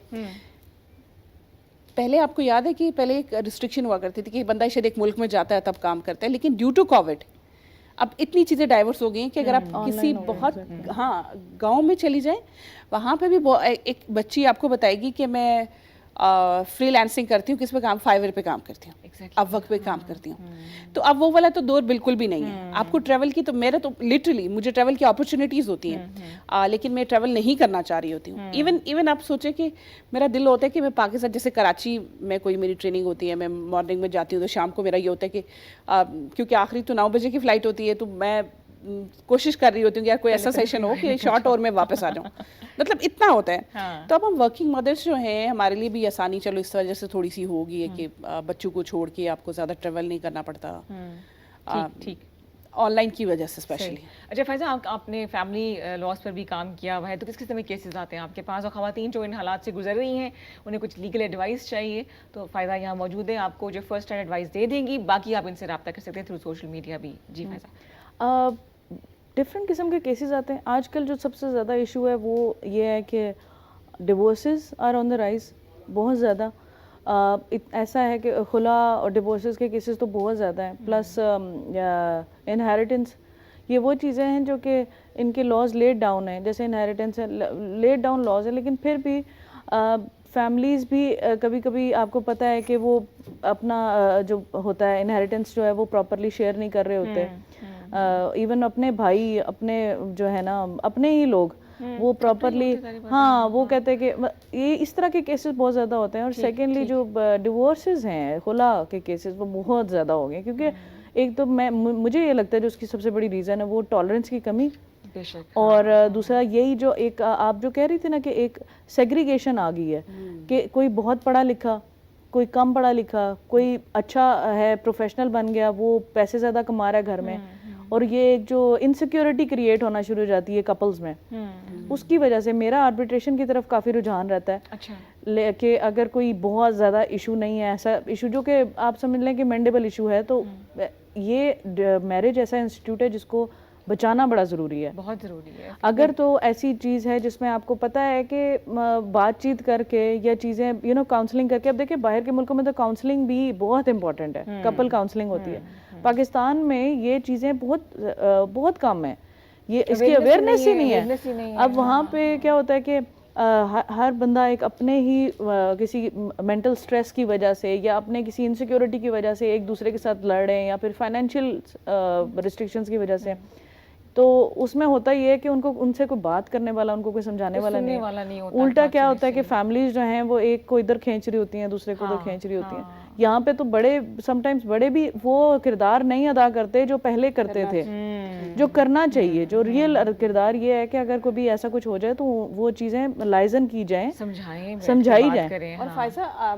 पहले आपको याद है कि पहले एक रिस्ट्रिक्शन हुआ करती थी कि बंदा शायद एक मुल्क में जाता है तब काम करता है, लेकिन ड्यू टू कोविड अब इतनी चीज़ें डाइवर्स हो गई हैं कि अगर आप किसी बहुत गांव में चली जाएं वहाँ पे भी एक बच्ची आपको बताएगी कि मैं फ्रीलांसिंग करती हूँ, किस पे काम, फाइवर पे काम करती हूँ, अपवर्क पे काम करती हूँ। तो अब वो वाला तो दौर बिल्कुल भी नहीं है। आपको ट्रैवल की तो मेरा तो लिटरली मुझे ट्रैवल की अपॉर्चुनिटीज़ होती हैं लेकिन मैं ट्रैवल नहीं करना चाह रही होती हूँ। इवन आप सोचें कि मेरा दिल होता है कि मैं पाकिस्तान जैसे कराची में कोई मेरी ट्रेनिंग होती है, मैं मॉर्निंग में जाती हूँ तो शाम को मेरा ये होता है कि क्योंकि आखिरी तो 9 बजे की फ़्लाइट होती है तो मैं कोशिश कर रही होती हूँ कि यार कोई ऐसा सेशन हो कि शॉर्ट और मैं वापस आ जाऊँ। मतलब इतना होता है। हाँ। तो अब हम वर्किंग मदर्स जो हैं हमारे लिए भी आसानी चलो इस वजह से थोड़ी सी होगी है कि बच्चों को छोड़ के आपको ज़्यादा ट्रैवल नहीं करना पड़ता। ठीक। ऑनलाइन की वजह से स्पेशली। अच्छा फ़ायज़ा, आपने फैमिली लॉस पर भी काम किया हुआ है, तो किस किस्म के केसेस आते हैं आपके पास? और ख़वातीन जो इन हालात से गुजर रही हैं उन्हें कुछ लीगल एडवाइस चाहिए तो फ़ायज़ा यहाँ मौजूद है, आपको जो फर्स्ट हैंड एडवाइस दे देंगी। बाकी आप इनसे रब्ता कर सकते हैं थ्रू सोशल मीडिया भी। जी फ़ायज़ा। डिफरेंट किस्म के केसेस आते हैं। आजकल जो सबसे ज़्यादा इशू है वो ये है कि divorces are on the rise बहुत ज़्यादा। ऐसा है कि खुला और डिवोर्सेस के केसेस तो बहुत ज़्यादा हैं। प्लस इनहेरिटेंस, ये वो चीज़ें हैं जो कि इनके लॉज लेट डाउन हैं। जैसे इनहेरिटेंस है, लेट डाउन लॉज है, लेकिन फिर भी फैमिलीज़ भी कभी कभी आपको पता है कि वो अपना जो होता है इनहेरिटेंस जो है वो प्रॉपरली शेयर नहीं कर रहे होते। इवन अपने भाई, अपने जो है ना अपने ही लोग वो प्रॉपरली वो कहते हैं कि ये इस तरह के केसेस बहुत ज़्यादा होते हैं। और सेकेंडली जो डिवोर्सेस हैं, खुला के केसेस, वो बहुत ज़्यादा हो गए क्योंकि एक तो मुझे ये लगता है जो उसकी सबसे बड़ी रीज़न है वो टॉलरेंस की कमी। और दूसरा यही जो एक आप जो कह रही थी ना कि एक सेग्रीगेशन आ गई है कि कोई बहुत पढ़ा लिखा, कोई कम पढ़ा लिखा, कोई अच्छा है प्रोफेशनल बन गया, वो पैसे ज़्यादा कमा रहा है घर में, और ये जो इनसिक्योरिटी क्रिएट होना शुरू हो जाती है कपल्स में, उसकी वजह से मेरा आर्बिट्रेशन की तरफ काफ़ी रुझान रहता है। अच्छा। कि अगर कोई बहुत ज़्यादा इशू नहीं है, ऐसा इशू जो कि आप समझ लें कि मेंडेबल इशू है, तो ये मैरिज ऐसा इंस्टीट्यूट है जिसको बचाना बड़ा ज़रूरी है, बहुत ज़रूरी है। अगर तो ऐसी चीज़ है जिसमें आपको पता है कि बातचीत करके या चीज़ें काउंसलिंग करके, अब देखिए बाहर के मुल्कों में तो काउंसलिंग भी बहुत इंपॉर्टेंट है, कपल काउंसलिंग होती है। पाकिस्तान में ये चीज़ें बहुत कम है, ये इसकी अवेयरनेस ही नहीं है। अब वहाँ पे क्या होता है कि हर बंदा एक अपने ही किसी मेंटल स्ट्रेस की वजह से या अपने किसी इनसिक्योरिटी की वजह से एक दूसरे के साथ लड़ रहे हैं, या फिर फाइनेंशियल रिस्ट्रिक्शंस की वजह से, तो उसमें होता ही है कि उनको उनसे कोई बात करने वाला, उनको कोई समझाने वाला नहीं होता। उल्टा क्या होता है कि फैमिलीज जो हैं वो एक को इधर खींच रही होती हैं, दूसरे को उधर खींच रही होती हैं। यहाँ पे तो बड़े समटाइम्स बड़े भी वो किरदार नहीं अदा करते जो पहले करते थे, जो करना चाहिए। जो रियल किरदार ये है कि अगर कोई भी ऐसा कुछ हो जाए तो वो चीज़ें लाइजन की जाएं, समझाई जाए। और फायजा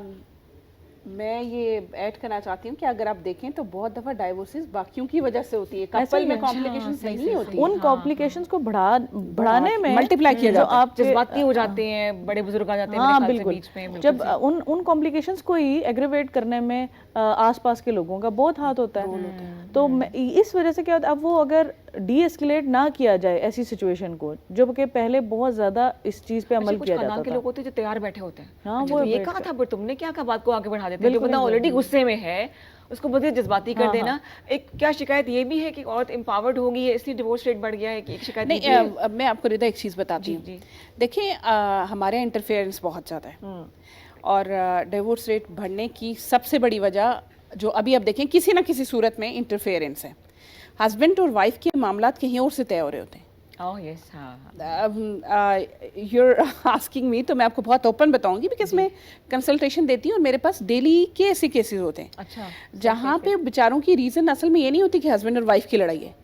मैं ये ऐड करना चाहती हूँ कि अगर आप देखें तो बहुत दफा डाइवोर्सेस बाकियों की वजह से होती है, कपल में कॉम्प्लिकेशंस नहीं होती, उन कॉम्प्लिकेशंस को बढ़ाने में मल्टीप्लाई किया जाता है। आप जज्बाती हो जाते हैं, बड़े बुजुर्ग आ जाते हैं हाँ, मेरे ख्याल से बिल्कुल। बीच में। जब उन कॉम्प्लिकेशंस को ही एग्रीवेट करने में आसपास के लोगों का बहुत हाथ होता है। तो इस वजह से क्या होता है, अब वो अगर डी एस्केलेट ना किया जाए ऐसी सिचुएशन को, जो कि पहले बहुत ज्यादा इस चीज पे अमल किया जाता था। के लोग होते हैं जो तैयार बैठे होते हैं, हाँ, वो ये कहा था पर तुमने क्या कहा, बात को आगे बढ़ा देते हैं। जो बंदा ऑलरेडी गुस्से में है उसको बहुत जज्बाती कर देना। एक क्या शिकायत ये भी है कि औरत एम्पावर्ड होगी है इसलिए डिवोर्स रेट बढ़ गया है, कि एक शिकायत नहीं। मैं आपको रिदा एक चीज़ बताती हूँ। देखिए हमारे इंटरफेरेंस बहुत ज़्यादा है, और डिवोर्स रेट बढ़ने की सबसे बड़ी वजह जो अभी आप देखें किसी ना किसी सूरत में इंटरफेरेंस है। हस्बैंड और वाइफ के मामलात कहीं और से तय हो रहे होते हैं। Oh yes, you're asking me, तो मैं आपको बहुत ओपन बताऊंगी, बिकॉज मैं कंसल्टेशन देती हूँ और मेरे पास डेली के ऐसे केसेस होते हैं। अच्छा। जहाँ पे बेचारों की रीज़न असल में ये नहीं होती कि हस्बैंड और वाइफ की लड़ाई है,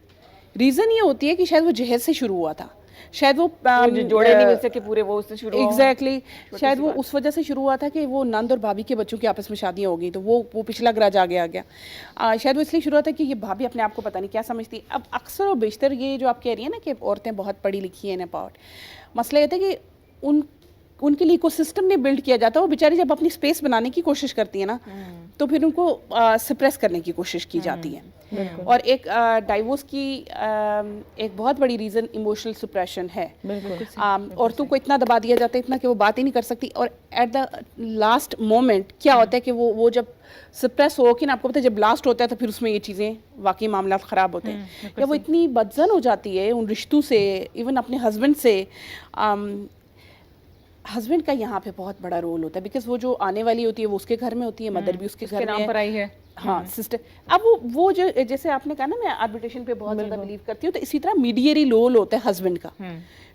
रीज़न ये होती है कि शायद वो जहेज से शुरू हुआ था, शायद वो जोड़े नहीं मिल सके पूरे, वो उससे शुरू एग्जैक्टली शायद वो उस वजह से शुरू हुआ था कि वो नंद और भाभी के बच्चों की आपस में शादियाँ हो गई, तो वो पिछला ग्रज आगे आ गया। शायद वो इसलिए शुरू हुआ था कि ये भाभी अपने आप को पता नहीं क्या समझती। अब अक्सर और बेशतर ये जो आप कह रही हैं ना कि औरतें बहुत पढ़ी लिखी हैं अपाउट, मसला ये था कि उनके लिए इकोसिस्टम नहीं बिल्ड किया जाता। वो बेचारी जब अपनी स्पेस बनाने की कोशिश करती है ना, तो फिर उनको सप्रेस करने की कोशिश की जाती है। और एक डाइवोर्स की एक बहुत बड़ी रीज़न इमोशनल सुप्रेशन है। औरतों को इतना दबा दिया जाता है, इतना कि वो बात ही नहीं कर सकती, और एट द लास्ट मोमेंट क्या होता है कि वो जब सप्रेस हो कि ना, आपको पता है जब ब्लास्ट होता है तो फिर उसमें ये चीज़ें वाकई मामला ख़राब होते हैं। या वो इतनी बदजन हो जाती है उन रिश्तों से, इवन अपने हस्बैंड से। हस्बैंड का यहाँ पे बहुत बड़ा रोल होता है, बिकॉज वो जो आने वाली होती है वो उसके घर में होती है, मदर भी उसके घर नाम पर आई है। हाँ, सिस्टर। अब वो जो जैसे आपने कहा ना, मैं आर्बिट्रेशन पे बहुत ज़्यादा बिलीव करती हूँ, तो इसी तरह मीडिएटरी रोल होता है हस्बैंड का,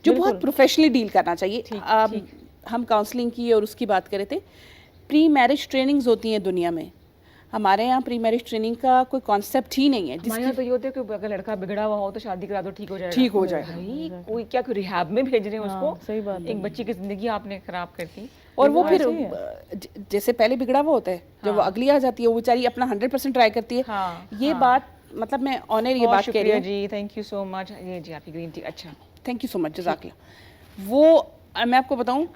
जो बहुत प्रोफेशनली डील करना चाहिए। हम काउंसलिंग की और उसकी बात कर रहे थे। प्री मैरिज ट्रेनिंग्स होती हैं दुनिया में, हमारे यहाँ प्री मैरिज ट्रेनिंग का कोई कॉन्सेप्ट ही नहीं है। हमारे यहाँ तो ये होता है कि अगर लड़का बिगड़ा हुआ हो तो शादी करा दो, ठीक हो जाएगा। ठीक हो जाएगा। कोई क्या कोई रिहैब में भेज रहे हैं उसको, सही बात। एक बच्ची की जिंदगी आपने खराब कर दी। और वो फिर जैसे पहले बिगड़ा हुआ होता है, जब वो अगली आ जाती है वो बेचारी अपना 100% ट्राई करती है। ये बात मतलब मैं ऑनर ये बात कह रही हूँ जी, थैंक यू सो मच। ये जी आपकी ग्रीन टी। अच्छा, थैंक यू सो मच, जज़ाकल्लाह। वो मैं आपको बताऊँ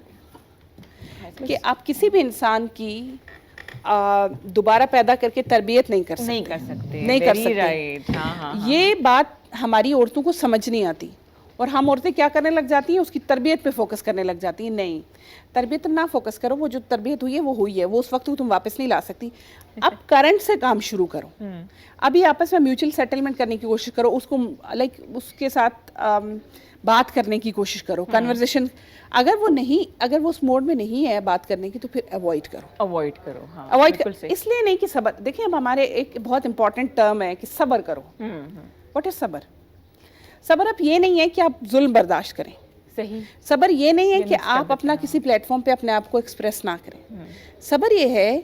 कि आप किसी भी इंसान की दोबारा पैदा करके तरबियत नहीं कर सकते। राइट। हाँ। ये बात हमारी औरतों को समझ नहीं आती, और हम औरतें क्या करने लग जाती हैं, उसकी तरबियत पे फोकस करने लग जाती हैं। नहीं, तरबियत ना फोकस करो, वो जो तरबियत हुई है वो हुई है, वो उस वक्त को तुम वापस नहीं ला सकती। अब करंट से काम शुरू करो, अभी आपस में म्यूचुअल सेटलमेंट करने की कोशिश करो, उसको लाइक उसके साथ बात करने की कोशिश करो, कन्वर्सेशन। अगर वो उस मोड में नहीं है बात करने की, तो फिर अवॉइड करो। हाँ, अवॉइड करो, इसलिए नहीं कि सब्र। देखिए, अब हमारे एक बहुत इंपॉर्टेंट टर्म है कि सब्र करो। व्हाट इज सब्र? सब्र अब ये नहीं है कि आप जुल्म बर्दाश्त करें। सही। सब्र ये नहीं है कि आप अपना किसी प्लेटफॉर्म पे अपने आप को एक्सप्रेस ना करें। सब्र ये है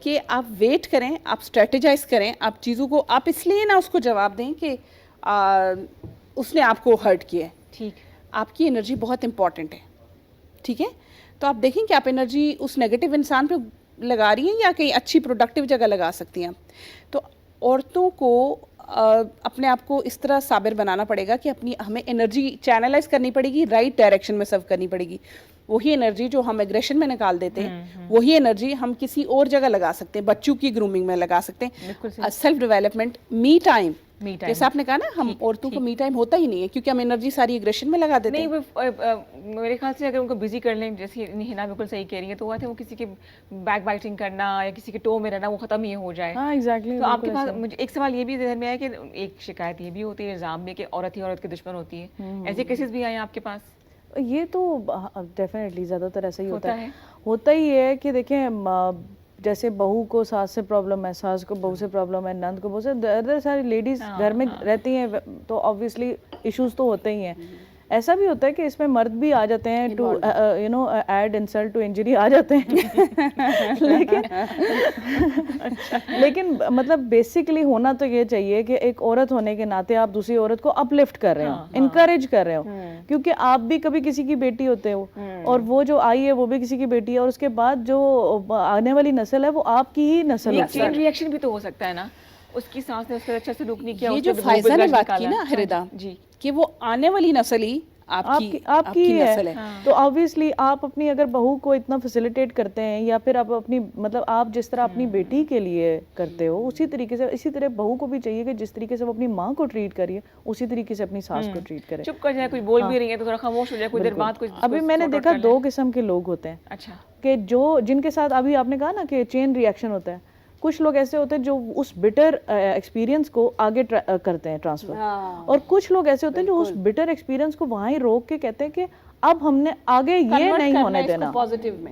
कि आप वेट करें, आप स्ट्रेटेजाइज करें, आप चीज़ों को, आप इसलिए ना उसको जवाब दें कि उसने आपको हर्ट किया है। ठीक। आपकी एनर्जी बहुत इंपॉर्टेंट है, ठीक है? तो आप देखें कि आप एनर्जी उस नेगेटिव इंसान पे लगा रही हैं या कहीं अच्छी प्रोडक्टिव जगह लगा सकती हैं। तो औरतों को अपने आप को इस तरह साबिर बनाना पड़ेगा कि हमें एनर्जी चैनलाइज करनी पड़ेगी, राइट डायरेक्शन में सर्व करनी पड़ेगी। वही एनर्जी जो हम एग्रेशन में निकाल देते हैं, वही एनर्जी हम किसी और जगह लगा सकते हैं, बच्चों की ग्रूमिंग में लगा सकते हैं, सेल्फ डेवलपमेंट, मी टाइम। जैसे आपने कहा ना, हम औरतों को मी टाइम होता ही नहीं है क्योंकि हम एनर्जी सारी एग्रेशन में लगा देते हैं। नहीं, मेरे ख्याल से अगर उनको बिजी कर लें, जैसे हिना बिल्कुल सही कह रही है, तो वो किसी के बैक बाइटिंग करना या किसी के टो में रहना वो खत्म ही हो जाए। हाँ, एग्जैक्टली। तो आपके पास मुझे एक सवाल ये भी ध्यान में आया कि एक शिकायत ये भी होती है, इल्जाम भी, कि औरत ही औरत के दुश्मन होती है। ऐसे केसेस भी आए हैं आपके पास? ये तो डेफिनेटली ज़्यादातर ऐसा ही होता ही है कि देखें, जैसे बहू को सास से प्रॉब्लम है, सास को बहू से प्रॉब्लम है, नंद को बहू से, अदर सारी लेडीज घर में रहती हैं, तो ऑब्वियसली इश्यूज तो होते ही हैं। ऐसा भी होता है कि इसमें मर्द भी आ जाते हैं, to you know add insult to injury आ जाते हैं। लेकिन मतलब बेसिकली होना तो ये चाहिए कि एक औरत होने के नाते आप दूसरी औरत को अपलिफ्ट कर रहे हो, इनकरेज कर रहे हो, क्योंकि आप भी कभी किसी की बेटी होते हो और वो जो आई है वो भी किसी की बेटी है, और उसके बाद जो आने वाली नस्ल है वो आपकी ही नस्ल है। चेन रिएक्शन भी तो हो सकता है ना, उसकी सास ने उसका अच्छा से रुक नहीं किया। ये जो फायजा ने बात की ना हृदा जी, कि वो आने वाली नस्ल ही आपकी नस्ल है। तो ऑब्वियसली आप अपनी अगर बहू को इतना फैसिलिटेट करते हैं, या फिर आप अपनी मतलब आप जिस तरह अपनी बेटी के लिए करते हो, उसी तरीके से इसी तरह बहू को भी चाहिए कि जिस तरीके से वो अपनी माँ को ट्रीट करिए, उसी तरीके से अपनी सास को ट्रीट करे। चुप कर जाए, कोई बोल भी रही है तो थोड़ा खामोश हो जाए, कुछ देर बाद कुछ। अभी मैंने देखा 2 किस्म के लोग होते हैं। अच्छा। कि जिनके साथ अभी आपने कहा ना कि चेन रिएक्शन होता है, कुछ लोग ऐसे होते हैं जो उस बिटर एक्सपीरियंस को आगे करते हैं ट्रांसफर, और कुछ लोग ऐसे होते हैं जो उस बिटर एक्सपीरियंस को वहां ही रोक के कहते हैं कि अब हमने आगे ये नहीं होने देना,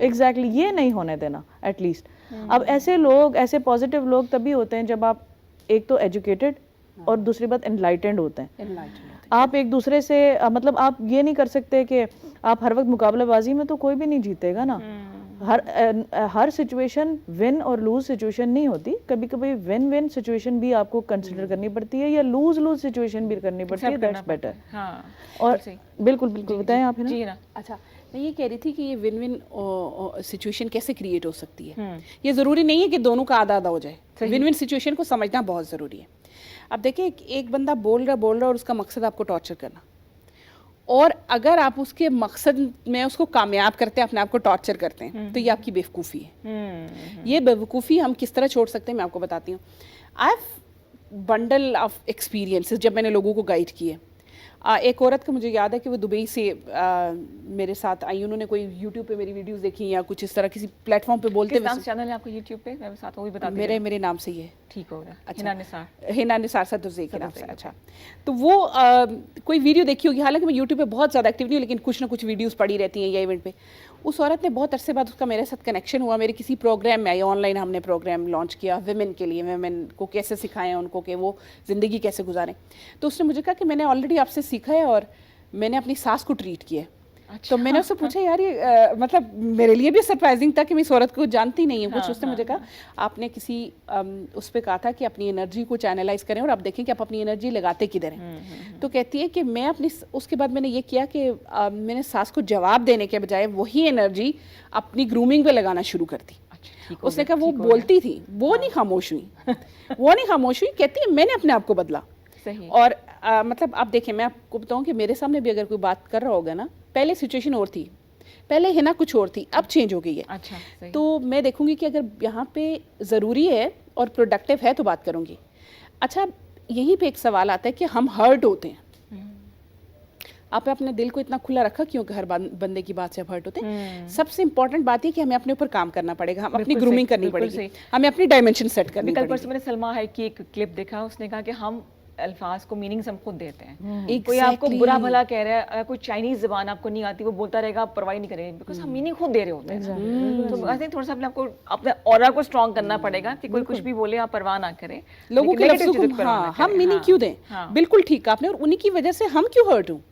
एग्जैक्टली ये नहीं होने देना एटलीस्ट। अब ऐसे लोग, ऐसे पॉजिटिव लोग तभी होते हैं जब आप एक तो एजुकेटेड और दूसरी बात एनलाइटेंड होते हैं। आप एक दूसरे से मतलब आप ये नहीं कर सकते कि आप हर वक्त मुकाबलेबाजी में तो कोई भी नहीं जीतेगा ना। हर सिचुएशन विन और लूज सिचुएशन नहीं होती, कभी कभी विन विन सिचुएशन भी आपको कंसिडर करनी पड़ती है, या लूज लूज सिचुएशन भी करनी पड़ती है, दैट्स बेटर। और बिल्कुल बिल्कुल बताएं आप है ना। अच्छा, मैं ये कह रही थी कि ये विन विन सिचुएशन कैसे क्रिएट हो सकती है। ये ज़रूरी नहीं है कि दोनों का आधा आधा हो जाए, विन विन सिचुएशन को समझना बहुत ज़रूरी है। अब देखिए, एक बंदा बोल रहा और उसका मकसद आपको टॉर्चर करना, और अगर आप उसके मकसद में उसको कामयाब करते हैं, अपने आप को टॉर्चर करते हैं, तो ये आपकी बेवकूफ़ी है। ये बेवकूफ़ी हम किस तरह छोड़ सकते हैं, मैं आपको बताती हूँ। I have bundle of experiences जब मैंने लोगों को गाइड किए। एक औरत का मुझे याद है कि वो दुबई से मेरे साथ आई, उन्होंने कोई यूट्यूब पे मेरी वीडियोस देखी या कुछ इस तरह किसी प्लेटफॉर्म पे बोलते हुए। चैनल है आपको यूट्यूब पे? मैं साथ वो भी बता मेरे नाम से ही है। ठीक होगा। अच्छा, हिना निसार सदुर्जे के नाम से। अच्छा, तो वो कोई वीडियो देखी होगी, हालांकि मैं यूट्यूब पे बहुत ज़्यादा एक्टिव नहीं हूँ, लेकिन कुछ ना कुछ वीडियोज़ पड़ी रहती हैं या इवेंट पे। उस औरत ने बहुत अरसे बाद उसका मेरे साथ कनेक्शन हुआ, मेरे किसी प्रोग्राम में आई, ऑनलाइन हमने प्रोग्राम लॉन्च किया विमेन के लिए, विमेन को कैसे सिखाएं उनको कि वो ज़िंदगी कैसे गुजारें। तो उसने मुझे कहा कि मैंने ऑलरेडी आपसे सीखा है और मैंने अपनी सास को ट्रीट किया। अच्छा। तो मैंने उससे पूछा, यार ये मतलब मेरे लिए भी सरप्राइजिंग था कि मैं इस औरत को जानती नहीं हूँ कुछ। उसने मुझे कहा, आपने किसी उस पर कहा था कि अपनी एनर्जी को चैनलाइज करें और आप देखें कि आप अपनी एनर्जी लगाते किधर हैं। तो कहती है कि मैं अपनी, उसके बाद मैंने ये किया कि मैंने सास को जवाब देने के बजाय वही एनर्जी अपनी ग्रूमिंग पे लगाना शुरू कर दी। उसने कहा वो बोलती थी, वो नहीं खामोश हुई, वो नहीं खामोश हुई, कहती है मैंने अपने आप को बदला। सही। और मतलब आप देखें, मैं आपको बताऊं कि मेरे सामने भी अगर कोई बात कर रहा होगा ना, पहले सिचुएशन और थी, पहले हिना कुछ और थी, अब चेंज हो गई है। अच्छा, सही। तो मैं देखूंगी कि अगर यहाँ पे ज़रूरी है और प्रोडक्टिव है तो बात करूंगी। अच्छा, यहीं पे एक सवाल आता है कि हम हर्ट होते हैं, आप अपने दिल को इतना खुला रखा क्यों कि हर बंदे की बात से आप हर्ट होते हैं। सबसे इंपॉर्टेंट बात ये कि हमें अपने ऊपर काम करना पड़ेगा, हम अपनी ग्रूमिंग करनी पड़ेगी, हमें अपनी डायमेंशन सेट करनी पड़ेगी। कल परसों मैंने सलमा है की एक क्लिप देखा, उसने कहा कि हम अल्फाज को मीनिंग हम खुद देते हैं। कोई आपको बुरा भला कह रहा है, कोई चाइनीज ज़बान आपको नहीं आती, वो बोलता रहेगा, आप परवाही नहीं करेंगे, बिकॉज हम मीनिंग खुद दे रहे होते हैं। तो आई थिंक थोड़ा सा अपने आपको अपने ऑरा को स्ट्रॉन्ग करना पड़ेगा कि कोई कुछ भी बोले आप परवाह ना करें, लोगों के लफ्ज़ों को हम मीनिंग क्यों दें। बिल्कुल ठीक आपने, और उन्हीं की वजह से हम क्यों हर्ट हूँ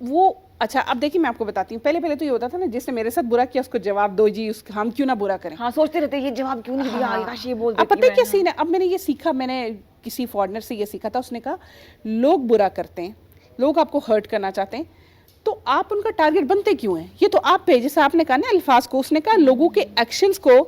वो। अच्छा, अब देखिए मैं आपको बताती हूँ, पहले तो ये होता था ना, जिसने मेरे साथ बुरा किया उसको जवाब दो जी, हम क्यों ना बुरा करें। हाँ, सोचते रहते ये जवाब क्यों नहीं दिया, काश ये बोल देती। अब पता है क्या सीन है, अब मैंने ये सीखा, मैंने किसी फॉरेनर से ये सीखा था, उसने कहा लोग बुरा करते हैं, लोग आपको हर्ट करना चाहते हैं, तो आप उनका टारगेट बनते क्यों हैं। ये तो आप पे, जैसे आपने कहा ना अल्फाज को, उसने कहा लोगों के एक्शंस को,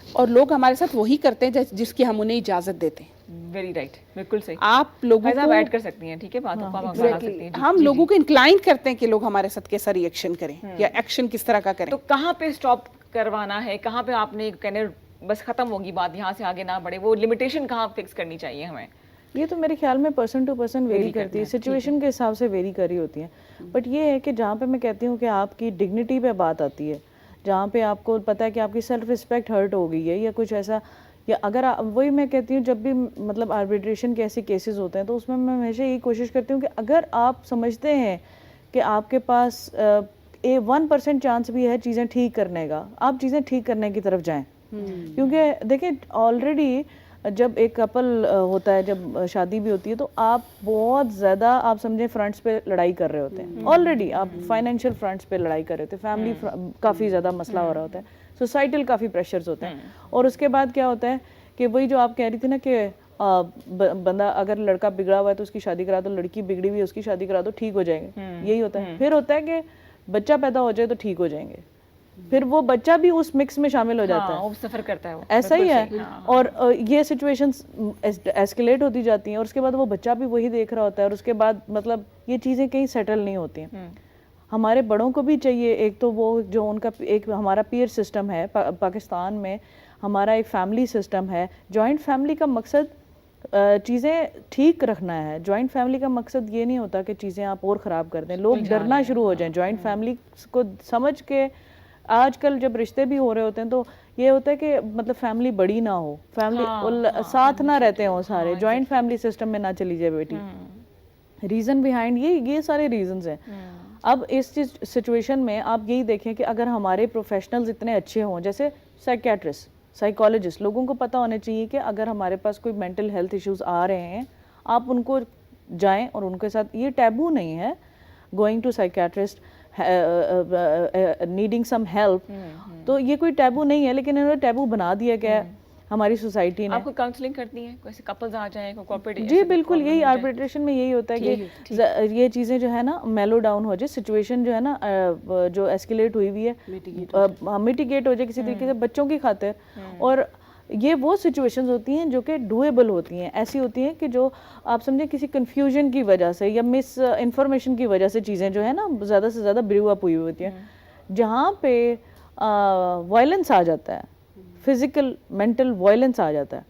और लोग हमारे साथ वही करते हैं जिसकी हम उन्हें इजाज़त देते हैं। वेरी राइट, बिल्कुल सही। आप लोगों फैज़ा, आप को ऐड कर सकती हैं, ठीक है, बातों को आप बढ़ा सकती हैं। जी, हम जी, लोगों जी। को इंक्लाइन करते हैं कि लोग हमारे साथ कैसा रिएक्शन करें या एक्शन किस तरह का करें। तो कहाँ पे स्टॉप करवाना है, कहाँ पे आपने कहने बस खत्म होगी बात, यहाँ से आगे ना बढ़े, वो लिमिटेशन कहाँ फिक्स करनी चाहिए हमें? ये तो मेरे ख्याल में पर्सन टू पर्सन वेरी करती है, सिचुएशन के हिसाब से वेरी कर रही होती है। बट ये है कि जहाँ पे मैं कहती हूँ कि आपकी डिग्निटी पे बात आती है, जहाँ पे आपको पता है कि आपकी सेल्फ रिस्पेक्ट हर्ट हो गई है या कुछ ऐसा, या अगर वही मैं कहती हूँ, जब भी मतलब आर्बिट्रेशन के ऐसे केसेस होते हैं तो उसमें मैं हमेशा यही कोशिश करती हूँ कि अगर आप समझते हैं कि आपके पास 1% चांस भी है चीज़ें ठीक करने का, आप चीज़ें ठीक करने की तरफ जाएं। क्योंकि देखिए ऑलरेडी जब एक कपल होता है, जब शादी भी होती है, तो आप बहुत ज़्यादा आप समझें फ्रंट्स पे लड़ाई कर रहे होते हैं। ऑलरेडी आप फाइनेंशियल फ्रंट्स पे लड़ाई कर रहे होते हैं, फैमिली काफ़ी ज़्यादा मसला हो रहा होता है, सोसाइटल काफ़ी प्रेशर्स होते हैं। और उसके बाद क्या होता है कि वही जो आप कह रही थी ना कि बंदा अगर लड़का बिगड़ा हुआ है तो उसकी शादी करा दो, लड़की बिगड़ी हुई है उसकी शादी करा दो, ठीक हो जाएंगे, यही होता है। फिर होता है कि बच्चा पैदा हो जाए तो ठीक हो जाएंगे, फिर वो बच्चा भी उस मिक्स में शामिल हो जाता है, वो सफ़र करता है वो, ऐसा ही है। बिल्कुल सही, और ये सिचुएशंस एस्केलेट होती जाती हैं और उसके बाद वो बच्चा भी वही देख रहा होता है और उसके बाद मतलब ये चीज़ें कहीं सेटल नहीं होती हैं। हमारे बड़ों को भी चाहिए, एक तो वो जो उनका एक हमारा पीयर सिस्टम है पाकिस्तान में, हमारा एक फैमिली सिस्टम है। जॉइंट फैमिली का मकसद चीज़ें ठीक रखना है। जॉइंट फैमिली का मकसद ये नहीं होता कि चीज़ें आप और ख़राब कर दें, लोग डरना शुरू हो जाएं जॉइंट फैमिली को समझ के। आजकल जब रिश्ते भी हो रहे होते हैं तो ये होता है कि मतलब फैमिली बड़ी ना हो, फैमिली साथ ना रहते हो सारे, जॉइंट फैमिली सिस्टम में ना चली जाए बेटी। रीज़न बिहाइंड ये सारे रीजंस हैं। अब इस सिचुएशन में आप यही देखें कि अगर हमारे प्रोफेशनल्स इतने अच्छे हों, जैसे साइकियाट्रिस्ट, साइकोलॉजिस्ट, लोगों को पता होना चाहिए कि अगर हमारे पास कोई मेंटल हेल्थ इश्यूज आ रहे हैं, आप उनको जाएं और उनके साथ, ये टैबू नहीं है going to psychiatrist, needing some help, तो ये कोई टैबू नहीं है, लेकिन इन्होंने टैबू बना दिया गया है हमारी सोसाइटी ने। आपको काउंसलिंग करती हैं, कोई कपल्स आ जाएं, कोई कॉर्पोरेट? जी बिल्कुल, यही आर्बिट्रेशन में यही होता है कि ये चीज़ें जो है ना मेलो डाउन हो जाए, सिचुएशन जो है ना जो एस्केलेट हुई हुई है मिटिगेट हो जाए किसी तरीके से बच्चों की खातिर। और ये वो सिचुएशंस होती हैं जो कि डूएबल होती हैं, ऐसी होती हैं कि जो आप समझें किसी कन्फ्यूजन की वजह से या मिस इन्फॉर्मेशन की वजह से चीज़ें जो है ना ज़्यादा से ज़्यादा ब्रू अप हुई होती हैं, जहाँ पे वायलेंस आ जाता है, फिजिकल मेंटल वायलेंस आ जाता है,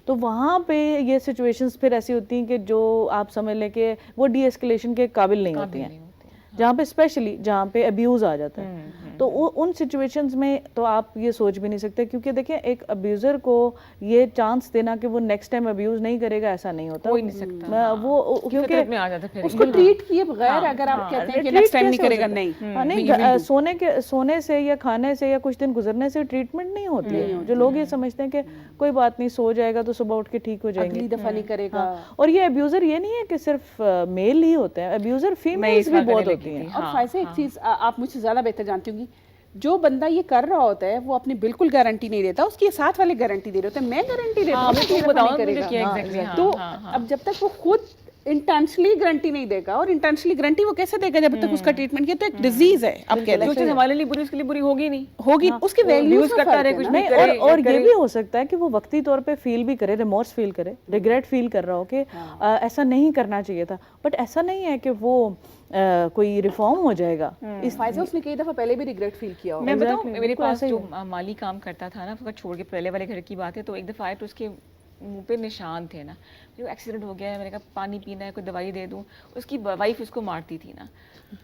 तो वहाँ पे ये सिचुएशंस फिर ऐसी होती हैं कि जो आप समझ लें कि वो डी एस्केलेशन के काबिल नहीं होती हैं, जहाँ पे स्पेशली जहाँ पे अब्यूज़ आ जाता है। तो उन सिचुएशंस में तो आप ये सोच भी नहीं सकते, क्योंकि देखिए एक अब्यूज़र को ये चांस देना कि वो नेक्स्ट टाइम अब्यूज़ नहीं करेगा, ऐसा नहीं होता, कोई नहीं सकता। वो क्योंकि में आ जाता है, उसको ट्रीट किए बगैर अगर आप कहते हैं कि नेक्स्ट टाइम नहीं करेगा, नहीं, सोने से या खाने से या कुछ दिन गुजरने से ट्रीटमेंट नहीं होती है। जो लोग ये समझते हैं कि कोई बात नहीं, सो जाएगा तो सुबह उठ के ठीक हो जाएंगे, अगली दफा नहीं करेगा। और ये अब्यूज़र ये नहीं है कि सिर्फ मेल ही होते हैं, अब्यूज़र फीमेल्स भी बहुत होती हैं। और फायदा एक चीज आप मुझसे ज्यादा बेहतर जानती होंगी, जो बंदा ये कर रहा होता है वो अपनी बिल्कुल गारंटी नहीं देता, उसके साथ वाले गारंटी दे रहे होते हैं। मैं गारंटी देता हूँ तो अब जब तक वो खुद इंटेंशनली गारंटी नहीं देगा, और इंटेंशनली गारंटी वो कैसे देगा जब तक उसका ट्रीटमेंट किया, तो एक डिजीज है। अब कहते जो चीज़ हमारे लिए बुरी उसके लिए बुरी होगी नहीं, होगी, उसके वैल्यूज करता रहे, कुछ नहीं करे। और ये भी हो सकता है कि वो वक्ती तौर पे फील भी करे, रिमोर्स फील करे, रिग्रेट फील कर रहा हो कि ऐसा नहीं करना चाहिए था, बट ऐसा नहीं है कि वो कोई रिफॉर्म हो जाएगा। इस फायदा उसने कई दफा पहले भी रिग्रेट फील किया होगा। मैं बताऊं, मेरे पास जो माली काम करता था ना, उसका छोड़ के पहले वाले घर की बात है, तो एक दफ़ा आए तो उसके मुंह पे निशान थे ना, जो एक्सीडेंट हो गया है, मैंने कहा पानी पीना है, कोई दवाई दे दूं, उसकी वाइफ उसको मारती थी ना,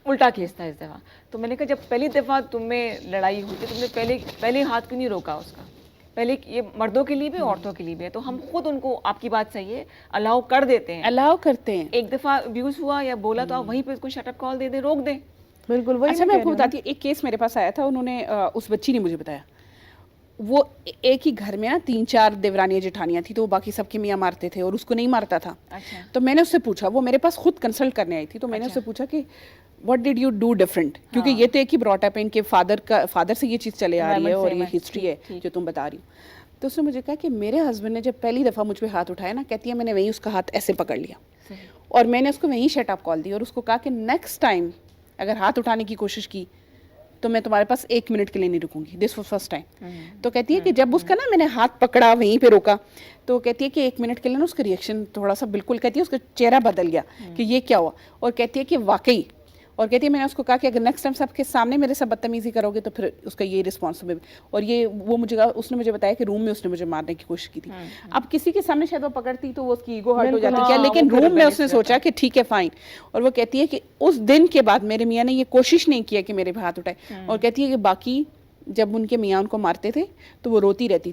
उल्टा केस था इस दफ़ा। तो मैंने कहा जब पहली दफ़ा तुम्हें लड़ाई हुई थी, तुमने पहले हाथ क्यों नहीं रोका उसका? पहले ये मर्दों के लिए भी औरतों के लिए भी है, तो हम खुद उनको, आपकी बात सही है, अलाउ कर देते हैं, अलाउ करते हैं। एक दफ़ा अब्यूज़ हुआ या बोला तो आप वहीं पे उसको शटअप कॉल दे दें, रोक दें। बिल्कुल वही। अच्छा मैं आपको बताती हूँ, एक केस मेरे पास आया था, उन्होंने उस बच्ची ने मुझे बताया, वो एक ही घर में ना 3-4 देवरानियाँ जेठानियाँ थी, तो वो बाकी सबके मियाँ मारते थे और उसको नहीं मारता था। अच्छा। तो मैंने उससे पूछा, वो मेरे पास खुद कंसल्ट करने आई थी, तो मैंने उससे पूछा कि what did you do different, क्योंकि ये तो एक ही ब्रॉट अप है, इनके फादर से ये चीज़ चले आ रही है और ये हिस्ट्री है जो तुम बता रही हो। तो उसने मुझे कहा कि मेरे हस्बैंड ने जब पहली दफ़ा मुझ पे हाथ उठाया ना, कहती है मैंने वहीं उसका हाथ ऐसे पकड़ लिया और मैंने उसको वहीं शट अप कॉल दी और उसको कहा कि नेक्स्ट टाइम अगर हाथ उठाने की कोशिश की तो मैं तुम्हारे पास 1 मिनट के लिए नहीं रुकूंगी, दिस वाज फर्स्ट टाइम। तो कहती है कि जब उसका ना मैंने हाथ पकड़ा वहीं पे रोका, तो कहती है कि 1 मिनट के लिए ना उसका रिएक्शन थोड़ा सा, बिल्कुल कहती है उसका चेहरा बदल गया कि ये क्या हुआ, और कहती है कि वाकई, और कहती है मैंने उसको कहा कि अगर नेक्स्ट टाइम सबके सामने मेरे साथ बदतमीजी करोगे तो फिर उसका ये रिस्पॉन्स होगा। और ये वो मुझे उसने मुझे बताया कि रूम में उसने मुझे मारने की कोशिश की थी। अब किसी के सामने शायद वो पकड़ती तो वो उसकी ईगो हर्ट हो जाती क्या, लेकिन रूम में उसने सोचा कि ठीक है फाइन। और वो कहती है कि उस दिन के बाद मेरे मियाँ ने ये कोशिश नहीं किया कि मेरे पे हाथ उठाए, और कहती है कि बाकी जब उनके मियाँ उनको मारते थे तो वो रोती रहती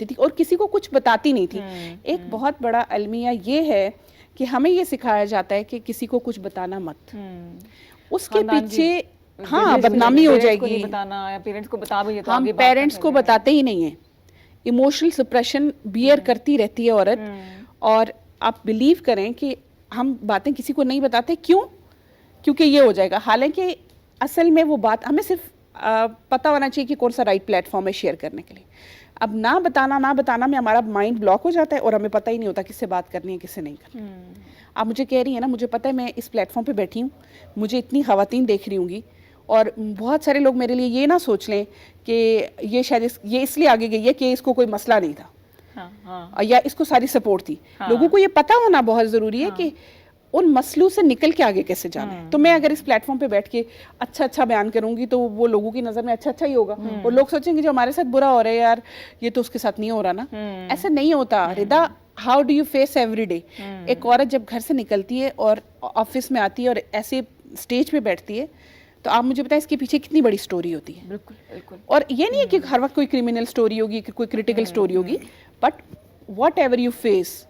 थी और किसी को कुछ बताती नहीं थी। एक बहुत बड़ा अलमिया ये है कि हमें ये सिखाया जाता है कि किसी को कुछ बताना मत, उसके पीछे हाँ बदनामी हो जाएगी, बताना या पेरेंट्स को बता भी, तो हम पेरेंट्स को बताते ही नहीं है। इमोशनल सप्रेशन बियर करती रहती है औरत, और आप बिलीव करें कि हम बातें किसी को नहीं बताते, क्यों? क्योंकि ये हो जाएगा। हालांकि असल में वो बात हमें सिर्फ पता होना चाहिए कि कौन सा राइट प्लेटफॉर्म है शेयर करने के लिए। अब ना बताना में हमारा माइंड ब्लॉक हो जाता है और हमें पता ही नहीं होता किससे बात करनी है किससे नहीं करनी। आप मुझे कह रही है ना, मुझे पता है मैं इस प्लेटफॉर्म पे बैठी हूँ, मुझे इतनी ख़वातीन देख रही होंगी, और बहुत सारे लोग मेरे लिए ये ना सोच लें कि ये शायद ये इसलिए आगे गई है कि इसको कोई मसला नहीं था, हाँ। या इसको सारी सपोर्ट थी। हाँ। लोगों को ये पता होना बहुत ज़रूरी है कि उन मसलों से निकल के आगे कैसे जाना है। तो मैं अगर इस प्लेटफॉर्म पे बैठ के अच्छा बयान करूंगी तो वो लोगों की नज़र में अच्छा ही होगा, और लोग सोचेंगे जो हमारे साथ बुरा हो रहा है यार ये तो उसके साथ नहीं हो रहा ना। ऐसा नहीं होता Rida. How do you face every day? एक औरत जब घर से निकलती है और ऑफिस में आती है और ऐसे स्टेज पे बैठती है, तो आप मुझे बताएं इसके पीछे कितनी बड़ी स्टोरी होती है। बिल्कुल बिल्कुल। और ये नहीं है कि हर वक्त कोई क्रिमिनल स्टोरी होगी, कोई क्रिटिकल स्टोरी होगी, but what ever you face,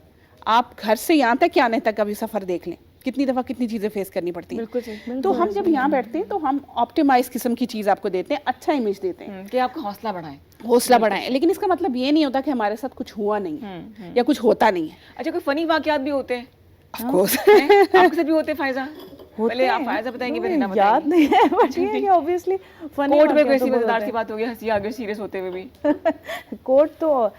आप घर से यहाँ तक आने तक अभी सफ़र देख लें, कितनी दफ़ा कितनी चीज़ें फेस करनी पड़ती हैं। तो हम जब यहाँ बैठते हैं तो हम ऑप्टिमाइज किस्म की चीज़ आपको देते हैं, अच्छा इमेज देते हैं कि आपका हौसला बढ़ाएं। लेकिन इसका मतलब ये नहीं होता कि हमारे साथ कुछ हुआ नहीं है या कुछ होता नहीं है। अच्छा, कोई फनी वाकयात भी होते हैं? ऑफ कोर्स आपके साथ भी होते हैं फायजा? पहले आप फायजा बताएंगे, फिर ना बताएंगे। याद नहीं है, बट ये है कि ऑब्वियसली फनी कोर्ट में कोई ऐसी मजेदार सी बात हो गई, हंसी आ गई सीरियस होते हुए भी? कोर्ट तो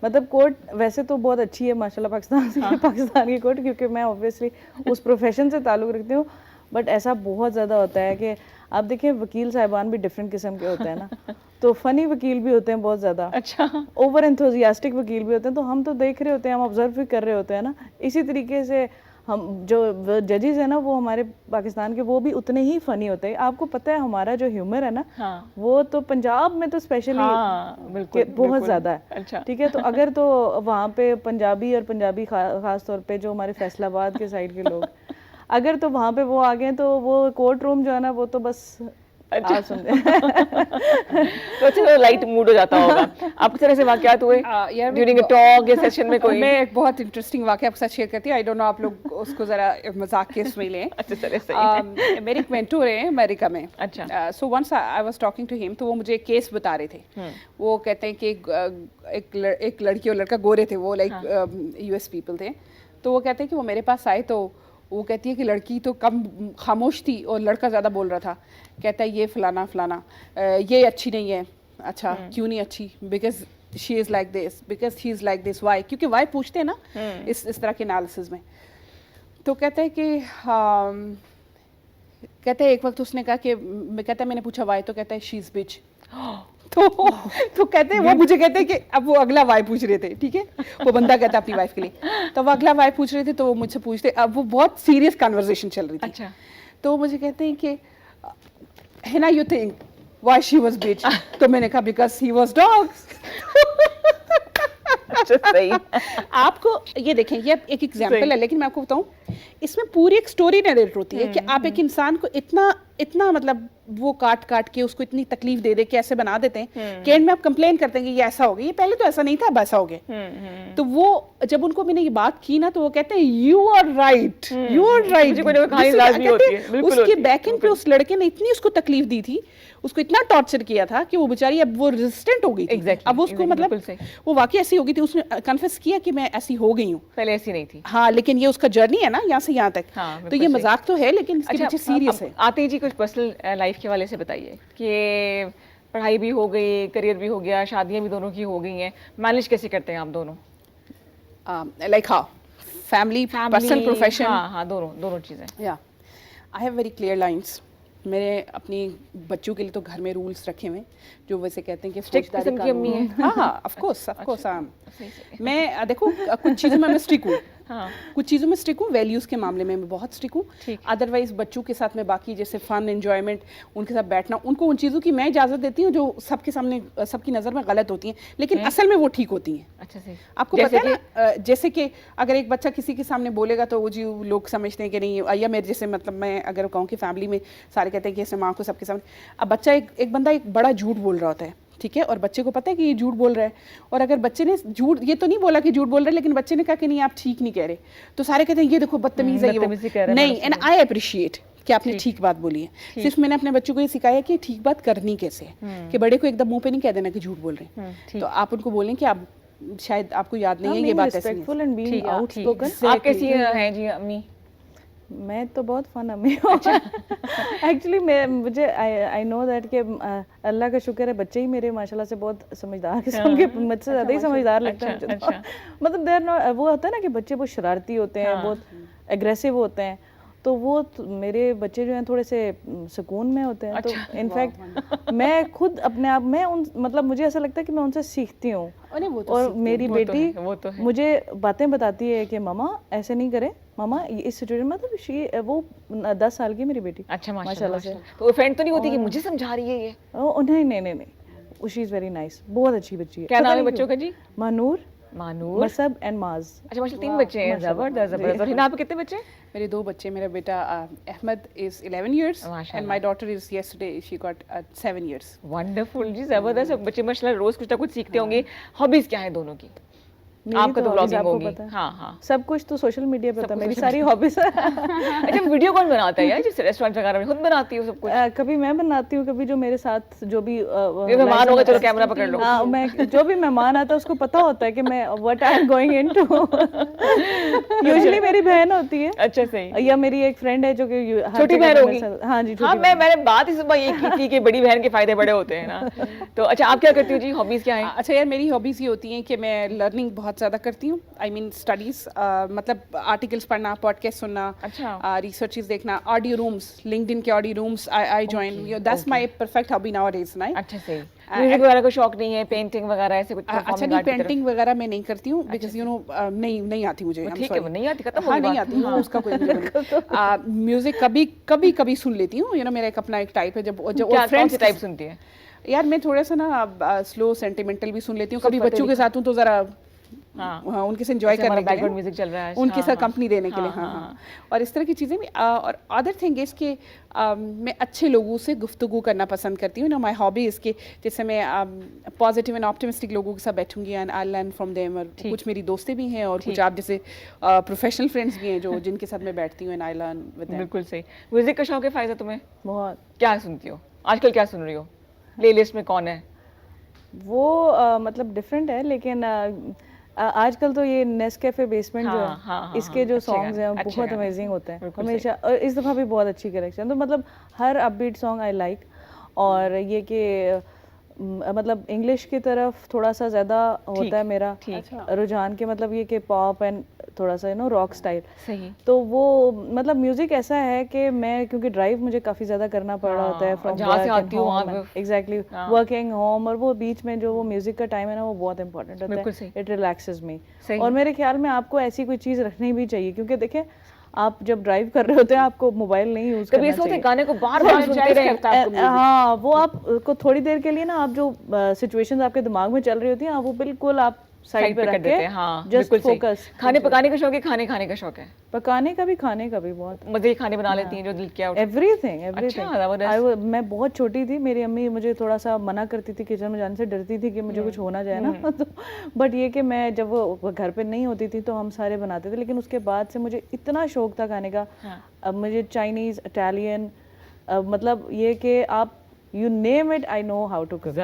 मतलब कोर्ट वैसे तो बहुत अच्छी है माशाल्लाह पाकिस्तान से। पाकिस्तान की कोर्ट, क्योंकि मैं ऑब्वियसली उस प्रोफेशन से ताल्लुक़ रखती हूँ, बट ऐसा बहुत ज़्यादा होता है कि आप देखें वकील साहिबान भी डिफरेंट किस्म के होते हैं ना, तो फनी वकील भी होते हैं बहुत ज़्यादा, अच्छा, ओवर एंथुजियास्टिक वकील भी होते हैं। तो हम तो देख रहे होते हैं, हम ऑब्जर्व भी कर रहे होते हैं ना। इसी तरीके से हम जो जजेस हैं ना, वो हमारे पाकिस्तान के, वो भी उतने ही फनी होते हैं। आपको पता है हमारा जो ह्यूमर है ना, हाँ। वो तो पंजाब में तो स्पेशली बहुत ज़्यादा है। अच्छा। ठीक है, तो अगर तो वहाँ पे पंजाबी और पंजाबी खास तौर पे जो हमारे फैसलाबाद के साइड के लोग अगर तो वहाँ पे वो आ गए तो वो कोर्ट रूम जो है ना, वो तो बस अच्छा सुनते तो अच्छा लाइट मूड हो जाता होगा। आपके तरह से वाकयात हुए ड्यूरिंग अ टॉक या सेशन में? कोई मैं एक बहुत इंटरेस्टिंग वाकया आपके साथ शेयर करती हूँ। आई डोंट नो आप लोग उसको जरा मजाक के इसमें लें। अच्छा सही। मेरे एक मेंटोर है अमेरिका में। अच्छा। So once I was talking to him, तो वो मुझे एक केस बता रहे थे। वो कहते हैं कि एक लड़की और लड़का गोरे थे, वो लाइक यूएस पीपल थे। तो वो कहते हैं कि वो मेरे पास आए, तो वो कहती है कि लड़की तो कम खामोश थी और लड़का ज़्यादा बोल रहा था। कहता है ये फलाना फलाना, ये अच्छी नहीं है। अच्छा क्यों नहीं अच्छी? Because she is like this, because she is like this. Why? क्योंकि वाई पूछते हैं ना इस तरह के एनालिसिस में। तो कहता है कि कहते हैं एक वक्त उसने कहा कि कहता है मैंने पूछा वाई, तो कहता है शी इज़ बिच। तो कहते हैं वो मुझे कहते हैं कि अब वो अगला वाई पूछ रहे थे, ठीक है, वो बंदा कहता है अपनी वाइफ के लिए, तो वो अगला वाई पूछ रहे थे, तो वो मुझसे पूछते, अब वो बहुत सीरियस कन्वर्सेशन चल रही थी। अच्छा। तो वो मुझे कहते हैं कि है ना you think why she was bitch? तो मैंने कहा बिकॉज ही वाज डॉग्स। सही। आपको ये देखें, ये एक एग्जांपल है, लेकिन मैं आपको बताऊं इसमें पूरी एक स्टोरी नरेट होती है कि आप एक इंसान को इतना मतलब वो काट के उसको इतनी तकलीफ दे के ऐसे बना देते हैं कि एंड में आप कंप्लेन करते हैं कि ये ऐसा हो गया, ये पहले तो ऐसा नहीं था, अब ऐसा हो गया। तो वो जब उनको मैंने ये बात की ना, तो वो कहते हैं you are right, you are right. उसके बैक एंड पे उस लड़के ने इतनी उसको तकलीफ दी थी, उसको इतना टॉर्चर किया था कि वो बेचारी अब वो रेजिस्टेंट हो गई थी। अब उसको मतलब वो वाकई ऐसी हो गई थी, उसने कन्फेस किया कि मैं ऐसी हो गई हूँ, पहले ऐसी नहीं थी। हाँ, लेकिन ये उसका जर्नी है ना यहाँ से यहाँ तक। तो ये मजाक तो है, लेकिन इसके पीछे सीरियस है। आते जी कुछ पर्सनल लाइफ के वाले से बताइए कि पढ़ाई भी हो गई, करियर भी हो गया, शादियां भी दोनों की हो गई हैं, मैनेज कैसे करते हैं आप दोनों? Like how? Family, personal, profession? हाँ, दोनों चीजें। या I have very clear lines. मेरे अपनी बच्चों के लिए तो घर में रूल्स रखे हुए हैं जो वैसे कहते हैं कि स्ट्रिक्ट फौजदारी किस्म की अम्मी कानून। है। हाँ हाँ, ऑफ कोर्स सही सही। मैं देखो कुछ चीज़ों में मैं स्ट्रिक हूँ, हाँ कुछ चीज़ों में स्ट्रिक हूँ, वैल्यूज़ के मामले में मैं बहुत स्ट्रिक हूँ। ठीक। अदरवाइज बच्चों के साथ में बाकी जैसे फन एंजॉयमेंट, उनके साथ बैठना, उनको उन चीज़ों की मैं इजाज़त देती हूँ जो सबके सामने सबकी नज़र में गलत होती हैं, लेकिन असल में वो ठीक होती हैं। अच्छा सही। आपको पता है ना, जैसे कि अगर एक बच्चा किसी के सामने बोलेगा तो वो जी लोग समझते हैं कि नहीं, या मेरे जैसे मतलब मैं अगर कहूँ कि फैमिली में सारे कहते हैं कि इसने माँ को सबके सामने, अब बच्चा एक बंदा एक बड़ा झूठ बोल रहा होता है, ठीक है, और बच्चे को पता है कि ये झूठ बोल रहा है, और अगर बच्चे ने झूठ, ये तो नहीं बोला कि झूठ बोल रहा है, लेकिन बच्चे ने कहा कि नहीं आप ठीक नहीं कह रहे, तो सारे कहते हैं ये देखो बदतमीज है, ये बदतमीजी कह रहा है नहीं, एंड आई अप्रिशिएट कि आपने ठीक बात बोली है। सिर्फ मैंने अपने बच्चों को ये सिखाया कि ठीक बात करनी कैसे है, कि बड़े को एकदम मुंह पे नहीं कह देना कि झूठ बोल रहे हैं, तो आप उनको बोलें कि आप शायद आपको याद नहीं है ये बात ऐसी है। Respectful and being outspoken. आप कैसी हैं जी अम्मी? मैं तो बहुत फन अम्मी हूँ एक्चुअली। मैं मुझे आई नो दैट कि अल्लाह का शुक्र है बच्चे ही मेरे माशाल्लाह से बहुत समझदार किस्म के, मुझसे ज़्यादा ही समझदार लगते हैं मुझे तो। मतलब देर नो, वो होता है ना कि बच्चे बहुत शरारती होते हैं, बहुत एग्रेसिव होते हैं, तो वो मेरे बच्चे जो हैं थोड़े से सुकून में होते हैं। तो इनफैक्ट मैं खुद अपने आप में उन, मतलब मुझे ऐसा लगता है कि मैं उनसे सीखती हूँ। और मेरी बेटी मुझे बातें बताती है कि मामा ऐसे नहीं करे, मामा इस सिचुएशन में, मतलब वो 10 साल की मेरी बेटी। अच्छा माशाल्लाह से। तो फ्रेंड तो नहीं होती कि मुझे समझा रही है ये? नहीं नहीं नहीं नहीं, शी इज़ वेरी नाइस, बहुत अच्छी बच्ची है। क्या नाम है बच्चों का जी? मानूर, मानूर, मसब एंड माज। अच्छा माशाल्लाह 3 बच्चे हैं, जबरदस्त जबरदस्त। और हिना आपके कितने बच्चे? मेरे 2 बच्चे, मेरा बेटा Ahmed is 11 years and my daughter is yesterday she got 7 years। Wonderful जी, जबरदस्त। बच्चे माशाल्लाह रोज कुछ ना कुछ सीखते होंगे। हॉबीज क्या है दोनों की? आपका तो व्लॉगिंग होगी। हाँ हाँ, सब कुछ तो सोशल मीडिया पे होता है, मेरी सारी हॉबीज। अच्छा वीडियो कौन बनाता है यार, जिस रेस्टोरेंट वगैरह में खुद बनाती हो सब कुछ? कभी मैं बनाती हूँ, कभी जो मेरे साथ जो भी मेहमान होगा चलो कैमरा पकड़ लो। हाँ, मैं जो भी मेहमान आता है उसको पता होता है कि मैं what I am going into. Usually मेरी बहन होती है। अच्छा सही। या मेरी एक फ्रेंड है जो कि छोटी बहन होगी। हाँ जी, हाँ, मैंने बात ही सुबह ये की थी कि बड़ी बहन के फायदे बड़े होते हैं ना। तो अच्छा आप क्या करती हो जी, हॉबीज क्या है? अच्छा यार, मेरी हॉबीज़ ये होती हैं कि मैं लर्निंग बहुत ज़्यादा करती हूँ, आई मीन स्टडीज़, मतलब आर्टिकल्स पढ़ना, पॉडकास्ट सुनना, अच्छा रिसर्चेस देखना, ऑडियो रूम्स, लिंक्डइन के audio rooms I join, that's my perfect hobby nowadays ना। अच्छा सही। म्यूजिक वगैरह का शौक नहीं है, पेंटिंग वगैरह ऐसे कुछ? अच्छा नहीं, पेंटिंग वगैरह मैं नहीं करती हूँ, बिकॉज यू नो नहीं आती मुझे। ठीक है, वो नहीं आती, खत्म हो हाँ गई नहीं बात। आती, उसका कोई म्यूजिक कभी सुन लेती हूँ, यू नो मेरा एक अपना एक टाइप है। जब फ्रेंड्स टाइप सुनती है यार, मैं थोड़ा सा ना स्लो सेंटिमेंटल भी सुन लेती हूँ, कभी बच्चों के साथ हूँ तो जरा हाँ उनके से एंजॉय करने के बैकग्राउंड म्यूजिक चल रहा है, उनके साथ कंपनी देने के लिए। हाँ, और इस तरह की चीज़ें भी। और अदर थिंग इज़ कि मैं अच्छे लोगों से गुफ्तगू करना पसंद करती हूँ ना। माय हॉबी इसके, जैसे मैं पॉजिटिव एंड ऑप्टिमिस्टिक लोगों के साथ बैठूंगी and I learn from them. और कुछ मेरी दोस्तें भी हैं और कुछ आप जैसे प्रोफेशनल फ्रेंड्स भी हैं जो जिनके साथ मैं बैठती हूँ and I learn with them. बिल्कुल सही। म्यूजिक का शौक है फायदा तुम्हें? बहुत। क्या सुनती हो आजकल, क्या सुन रही हो? प्लेलिस्ट में कौन है वो? मतलब डिफरेंट है, लेकिन आजकल तो ये नेस्कैफे बेसमेंट जो है, इसके जो सॉन्ग्स हैं बहुत अमेजिंग होते हैं हमेशा। और इस दफ़ा भी बहुत अच्छी कलेक्शन, तो मतलब हर अपबीट सॉन्ग आई लाइक। और ये कि मतलब इंग्लिश की तरफ थोड़ा सा ज़्यादा होता है मेरा रुझान, के मतलब ये कि पॉप एंड थोड़ा सा रॉक स्टाइल। सही। तो वो मतलब म्यूजिक ऐसा है कि मैं, क्योंकि ड्राइव मुझे काफ़ी ज़्यादा करना पड़ रहा होता है फ्रॉम एग्जैक्टली वर्किंग होम, और वो बीच में जो वो म्यूजिक का टाइम है ना, वो बहुत इंपॉर्टेंट होता है। इट रिलैक्सेस मी। और मेरे ख्याल में आपको ऐसी कोई चीज़ रखनी भी चाहिए, क्योंकि देखें आप जब ड्राइव कर रहे होते हैं आपको मोबाइल नहीं यूज करना चाहिए। गाने को बार-बार सुनते रहे। हाँ, वो आपको थोड़ी देर के लिए ना, आप जो सिचुएशंस आपके दिमाग में चल रही होती हैं, आप वो बिल्कुल आप साइड पे रख के जस्ट फोकस। खाने पकाने का शौक है, खाने खाने का शौक है? पकाने का भी, खाने का भी बहुत मजे खाने बना लेती हैं जो दिल किया। एवरीथिंग। अच्छा, मैं बहुत छोटी थी, मेरी अम्मी मुझे थोड़ा सा मना करती थी किचन में जाने से, डरती थी कि मुझे कुछ हो ना जाए ना। तो बट ये कि मैं जब वो घर पे नहीं होती थी तो हम सारे बनाते थे, लेकिन उसके बाद से मुझे इतना शौक था खाने का। अब मुझे चाइनीज, इटालियन, मतलब ये कि आप you name it, I know how to cook.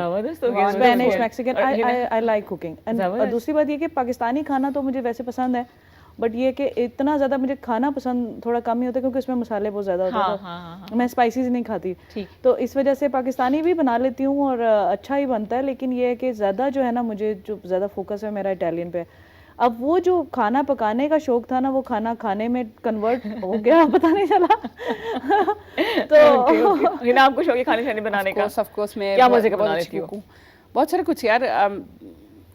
Spanish, Mexican, I like cooking. और दूसरी बात ये कि पाकिस्तानी खाना तो मुझे वैसे पसंद है, बट ये कि इतना ज़्यादा मुझे खाना पसंद थोड़ा कम ही होता है, क्योंकि उसमें मसाले बहुत ज़्यादा होते हैं। मैं स्पाइसीज नहीं खाती, तो इस वजह से पाकिस्तानी भी बना लेती हूँ और अच्छा ही बनता है। लेकिन ये है कि ज़्यादा जो है ना, मुझे जो ज़्यादा फोकस है मेरा इटालियन पे। अब वो जो खाना पकाने का शौक था ना, वो खाना खाने में कन्वर्ट हो गया, पता नहीं चला। तो हिना, आपको शौक है खाने शाने बनाने का? ऑफ कोर्स मैं क्या मजे का बहुत बना अच्छी लेती हो? cook हूँ। बहुत सारा कुछ यार,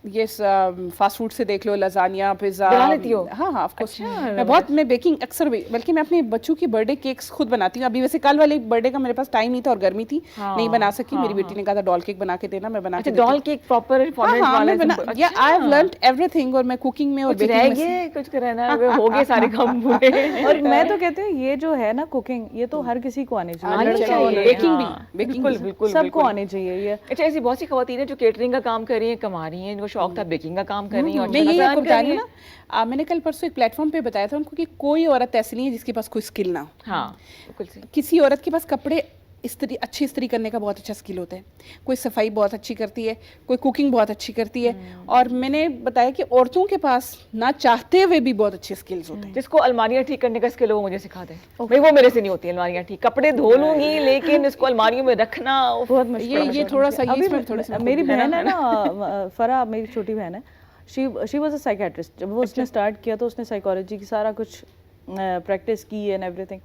ये फास्ट फूड से देख लो, लजानिया, पिज्जा बना लेती हो? हाँ हाँ ऑफ कोर्स। अच्छा, मैं बेकिंग अक्सर बल्कि मैं अपने बच्चों की बर्थडे केक्स खुद बनाती हूँ। अभी वैसे कल वाले बर्थडे का मेरे पास टाइम नहीं था और गर्मी थी, नहीं बना सकी। मेरी बेटी ने कहा था डॉल केक बना के देना, मैं बना अच्छा, के देती हूँ। डॉल केक प्रॉपर फॉर्मेट हाँ, वाला मैं बना, simple- या अच्छा। आई हैव लर्नड एवरीथिंग, और मैं कुकिंग में और कुछ रह बेकिंग में गए, कुछ करना हो गए सारे काम पूरे। और मैं तो कहती हूँ ये जो है ना कुकिंग, ये तो हर किसी को आनी चाहिए, आनी लड़का हो चाहिए, लड़की, बेकिंग भी, हाँ, बेकिंग बिल्कुल भी। बिल्कुल सबको बिल्कुल। आनी चाहिए ये। अच्छा, ऐसी बहुत सी खवातीन हैं जो केटरिंग का काम कर रही हैं, कमा रही हैं, इनको शौक था बेकिंग का काम कर रही हैं और मैं यही अच्छा आपको earn बता कर रही हूँ ना, मैंने कल परसों एक प्लेटफॉर्म पे बताया था उनको कि कोई औरत ऐसी नहीं है जिसके पास कोई स्किल ना हो। हाँ, बिल्कुल सही। किसी औरत के पास कपड़े अच्छी इस्त्री करने का बहुत अच्छा स्किल होता है, कोई सफाई बहुत अच्छी करती है, कोई कुकिंग बहुत अच्छी करती है, और मैंने बताया कि औरतों के पास ना चाहते हुए भी बहुत अच्छे स्किल्स होते हैं। जिसको अलमारियां ठीक करने का स्किल हो वो मुझे सिखा दे। भाई वो मेरे से नहीं होती अलमारियां ठीक, कपड़े धो लूंगी लेकिन इसको अलमारियों में रखना बहुत मुश्किल ये थोड़ा सा अभी इसमें थोड़ा सा मेरी बहन है ना, फरा, मेरी छोटी बहन है, शी वाज अ साइकियाट्रिस्ट। जब वो उसने स्टार्ट किया तो उसने साइकोलॉजी की सारा कुछ प्रैक्टिस की एंड एवरीथिंग।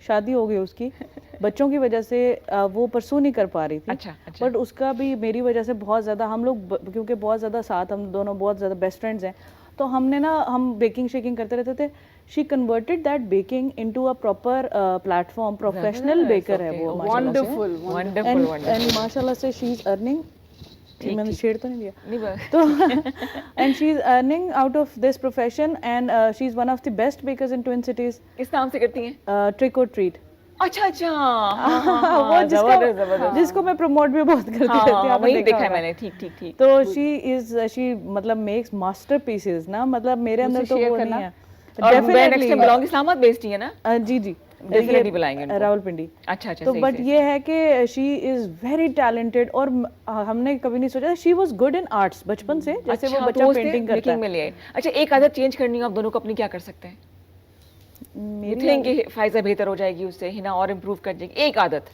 शादी हो गई उसकी, बच्चों की वजह से वो परसू नहीं कर पा रही थी। अच्छा, अच्छा। बट उसका भी मेरी वजह से बहुत ज़्यादा हम लोग क्योंकि बहुत ज़्यादा साथ, हम दोनों बहुत ज़्यादा बेस्ट फ्रेंड्स हैं, तो हमने ना, हम बेकिंग शेकिंग करते रहते थे। She converted that baking into a proper platform, professional baker है वो, माशाल्लाह से। वंडरफुल वंडरफुल एंड माशाल्लाह से शी इज अर्निंग, मैंने छेड़ तो नहीं दिया नहीं बस। तो and she is earning out of this profession and she is one of the best bakers in twin cities. किस नाम से करती हैं? ट्रिक और ट्रीट। अच्छा अच्छा, हाँ, हाँ, वो हाँ, जबरदस्त, जिसको जबरदस्त। जिसको मैं प्रमोट भी बहुत करती रहती हूँ, हाँ, आपने वही देखा है होगा। मैंने, ठीक ठीक ठीक। तो शी मतलब मेक्स मास्टरपीसेस ना, मतलब मेरे अंदर तो share वो करना। नहीं है। और नेक्स्ट डेफिनेटली टाइम बुलाऊंगी, इस्लामाबाद बेस्ड ही है ना? जी जी, Definitely बुलाएंगे उनको। रावलपिंडी। अच्छा अच्छा, तो सही, बट सही, ये है कि शी इज वेरी टैलेंटेड, और हमने कभी नहीं सोचा, she was good in arts बचपन से, जैसे अच्छा, वो तो बच्चा उसने पेंटिंग करता making है। में ले आए। अच्छा, एक आदत चेंज करनी हो आप दोनों को अपनी, क्या कर सकते हैं? मेरी थिंक कि फायजा बेहतर हो जाएगी उससे, हिना और इम्प्रूव कर जाएगी, एक आदत।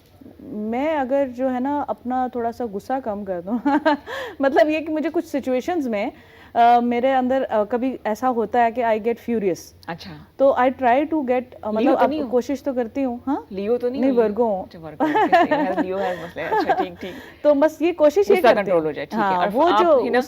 मैं अगर जो है ना अपना थोड़ा सा गुस्सा कम कर दूं मतलब ये कि मुझे कुछ सिचुएशंस में मेरे अंदर कभी ऐसा होता है कि आई गेट फ्यूरियस, अच्छा, तो आई ट्राई टू गेट, मतलब तो नहीं अब हो? कोशिश तो करती हूँ। हाँ, लियो तो नहीं नहीं, हो, लियो? वर्गो हूँ। अच्छा, वर्गो, okay, सही है, लियो है मसला है। अच्छा, ठीक ठीक। तो बस ये कोशिश ये गुस्सा करती control हूँ। हो जाए, ठीक है। हाँ, और वो आप, जो हिना?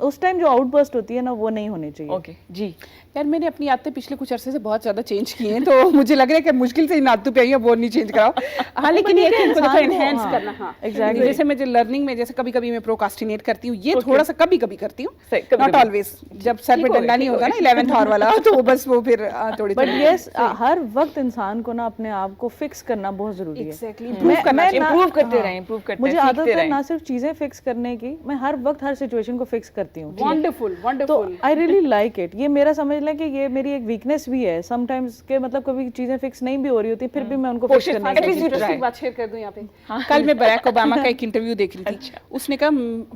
उस टाइम जो आउटबर्स्ट होती है ना, वो नहीं होनी चाहिए। ओके जी। यार मैंने अपनी आदतें पिछले कुछ अरसे से बहुत ज्यादा चेंज की हैं, तो मुझे लग रहा है कि मुश्किल से इन आदतों पे आई है, वो नहीं चेंज कराओ। हाँ, लेकिन ये कि इनको देखो एनहेंस करना। हाँ, exactly। जैसे मैं लर्निंग में जैसे कभी कभी मैं प्रोकास्टिनेट करती हूँ, ये थोड़ा सा कभी कभी करती हूँ, सही, कभी-कभी। Not always. जब सर पे ठीक हो डंडा गया, नहीं ठीक होता हो ना 11th आवर वाला, तो बस वो फिर थोड़ी बट यस, हर वक्त इंसान को ना अपने आप को फिक्स करना बहुत जरूरी है। एग्जैक्टली मैं- इम्प्रूव करना मैं चाहिए। ना- इम्प्रूव करते हाँ। रहें, इम्प्रूव करते मुझे रहें, आदत सीखते है रहें। ना सिर्फ चीजें फिक्स करने की, मैं हर वक्त हर सिचुएशन को फिक्स करती हूँ। वंडरफुल तो wonderful. I really like it. ये मेरा समझ लें कि ये मेरी एक वीकनेस भी है समटाइम्स, के मतलब कभी चीजें फिक्स नहीं भी हो रही होती, फिर भी मैं उनको फिक्स कोशिश करने at की least you कोशिश try। एक बात शेयर कर दूं यहाँ पे। कल मैं बराक ओबामा का एक इंटरव्यू देख रही थी। उसने कहा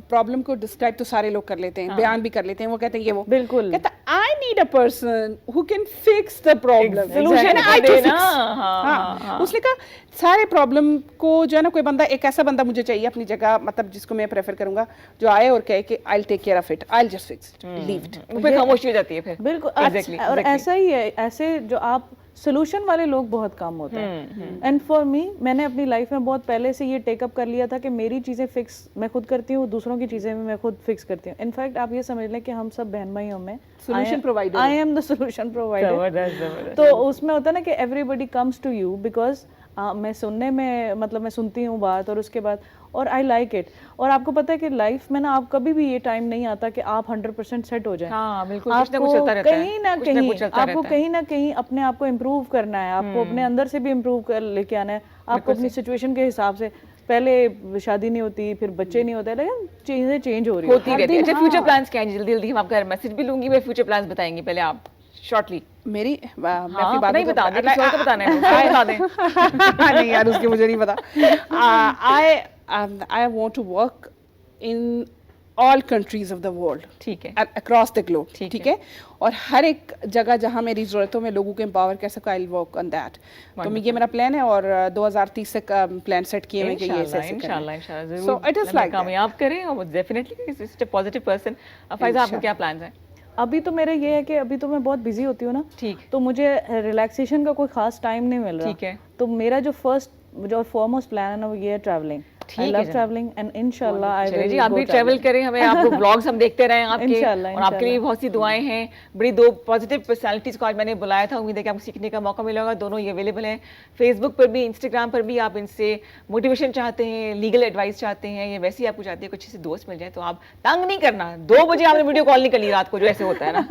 प्रॉब्लम को डिस्क्राइब तो सारे लोग कर लेते हैं, बयान भी कर लेते हैं, वो कहते हैं ये वो बिल्कुल। कहता I need a person who can fix the problem, Solution I they to ना, फिक्स। हाँ, हाँ, उसने कहा सारे प्रॉब्लम को जो है ना, कोई बंदा, एक ऐसा बंदा मुझे चाहिए अपनी जगह, मतलब जिसको मैं प्रेफर करूंगा, जो आए और कहे कि I will take care of it, I will just fix it, leave it. वो फिर खामोशी हो जाती है फिर। बिल्कुल। Exactly, और exactly। ऐसा ही है, ऐसे जो आप सोल्यूशन वाले लोग बहुत कम होते हैं। एंड फॉर मी, मैंने अपनी लाइफ में बहुत पहले से ये टेकअप कर लिया था कि मेरी चीज़ें फिक्स मैं खुद करती हूँ, दूसरों की चीज़ें मैं खुद फिक्स करती हूँ। इनफैक्ट आप ये समझ लें कि हम सब बहन भाइयों में Solution provider। I am the solution provider. जबरदस्त, जबरदस्त। तो उसमें होता है ना कि everybody comes to you because मैं सुनने में, मतलब मैं सुनती हूँ बात, और उसके बाद और आई लाइक इट। और आपको पता है कि लाइफ में ना, आप कभी भी ये टाइम नहीं आता कि आप 100% सेट हो जाए। हाँ, बिल्कुल, कुछ ना आपको कुछ चलता रहता है, कहीं ना कुछ ना कहीं कुछ चलता आपको रहता है। कहीं ना कहीं अपने आप को इम्प्रूव करना है, आपको अपने अंदर से भी इम्प्रूव कर लेके आना है। आपको अपनी सिचुएशन के हिसाब से, पहले शादी नहीं होती, फिर बच्चे नहीं होते, लेकिन चीजें चेंज हो रही होती हर रहती है। दिन। अच्छा, फ्यूचर हाँ। प्लान्स क्या हैं? जल्दी जल्दी हम आपका मैसेज भी लूंगी, मैं फ्यूचर प्लान्स बताएंगी, पहले आप शॉर्टली। मेरी मैं हाँ, अपनी बात नहीं बता दें, किसी और को बताना है, मुझे बता दें। नहीं यार, उसके मुझे नहीं पता। I want to work in all countries of the world, ठीक है, अक्रॉस द ग्लोब, ठीक ठीक है, और हर एक जगह जहां मेरी जरूरत हो, मैं लोगों को एम्पावर कर सकूं, I will work on that. तो ये मेरा प्लान है, और 2030 तक प्लान सेट किए हैं कि ये ऐसे इंशाल्लाह इंशाल्लाह जरूर। So it is like that। कामयाब करें, और definitely such a positive person. Faiza, आपके क्या प्लान्स हैं? अभी तो मेरा ये है कि अभी तो मैं बहुत बिजी होती हूँ ना, ठीक। तो मुझे रिलैक्सेशन का कोई खास टाइम नहीं मिल रहा। ठीक है। तो मेरा जो फॉरमोस्ट प्लान है ना वो ये है travelling. I love travelling and इंशाल्लाह आई चलिए विल जी, आप भी ट्रैवल करें, हमें आपको ब्लॉग्स हम देखते रहें आपके, इंशाल्लाह, और आपके लिए बहुत सी दुआएं हैं। बड़ी दो पॉजिटिव पर्सनालिटीज को आज मैंने बुलाया था, उम्मीद है कि आपको सीखने का मौका मिलेगा। दोनों ये अवेलेबल हैं फेसबुक पर भी, इंस्टाग्राम पर भी। आप इनसे मोटिवेशन चाहते हैं, लीगल एडवाइस चाहते हैं, या वैसे ही आपको चाहते हैं कुछ अच्छे से दोस्त मिल जाए, तो आप तंग नहीं करना। 2 बजे आपने वीडियो कॉल नहीं करनी रात को, जो ऐसे होता है ना,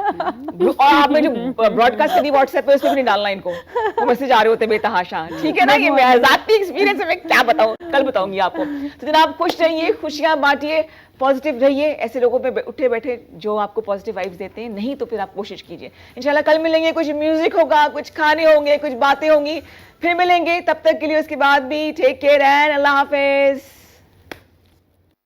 और आपने जो ब्रॉडकास्ट करी व्हाट्सएप पे, उसमें भी नहीं डालना इनको, वो मैसेज आ रहे होते बेतहाशा। ठीक है ना, ये मेरा ज़ाती एक्सपीरियंस है, मैं क्या बताऊँ, कल बताऊंगी आपको। तो जनाब खुश रहिए, खुशियां बांटिए, पॉजिटिव रहिए, ऐसे लोगों पे उठे बैठे जो आपको पॉजिटिव वाइब्स देते हैं। नहीं तो फिर आप कोशिश कीजिए। इंशाल्लाह कल मिलेंगे, कुछ म्यूजिक होगा, कुछ खाने होंगे, कुछ बातें होंगी, फिर मिलेंगे। तब तक के लिए उसके बाद भी टेक केयर एंड अल्लाह हाफिज।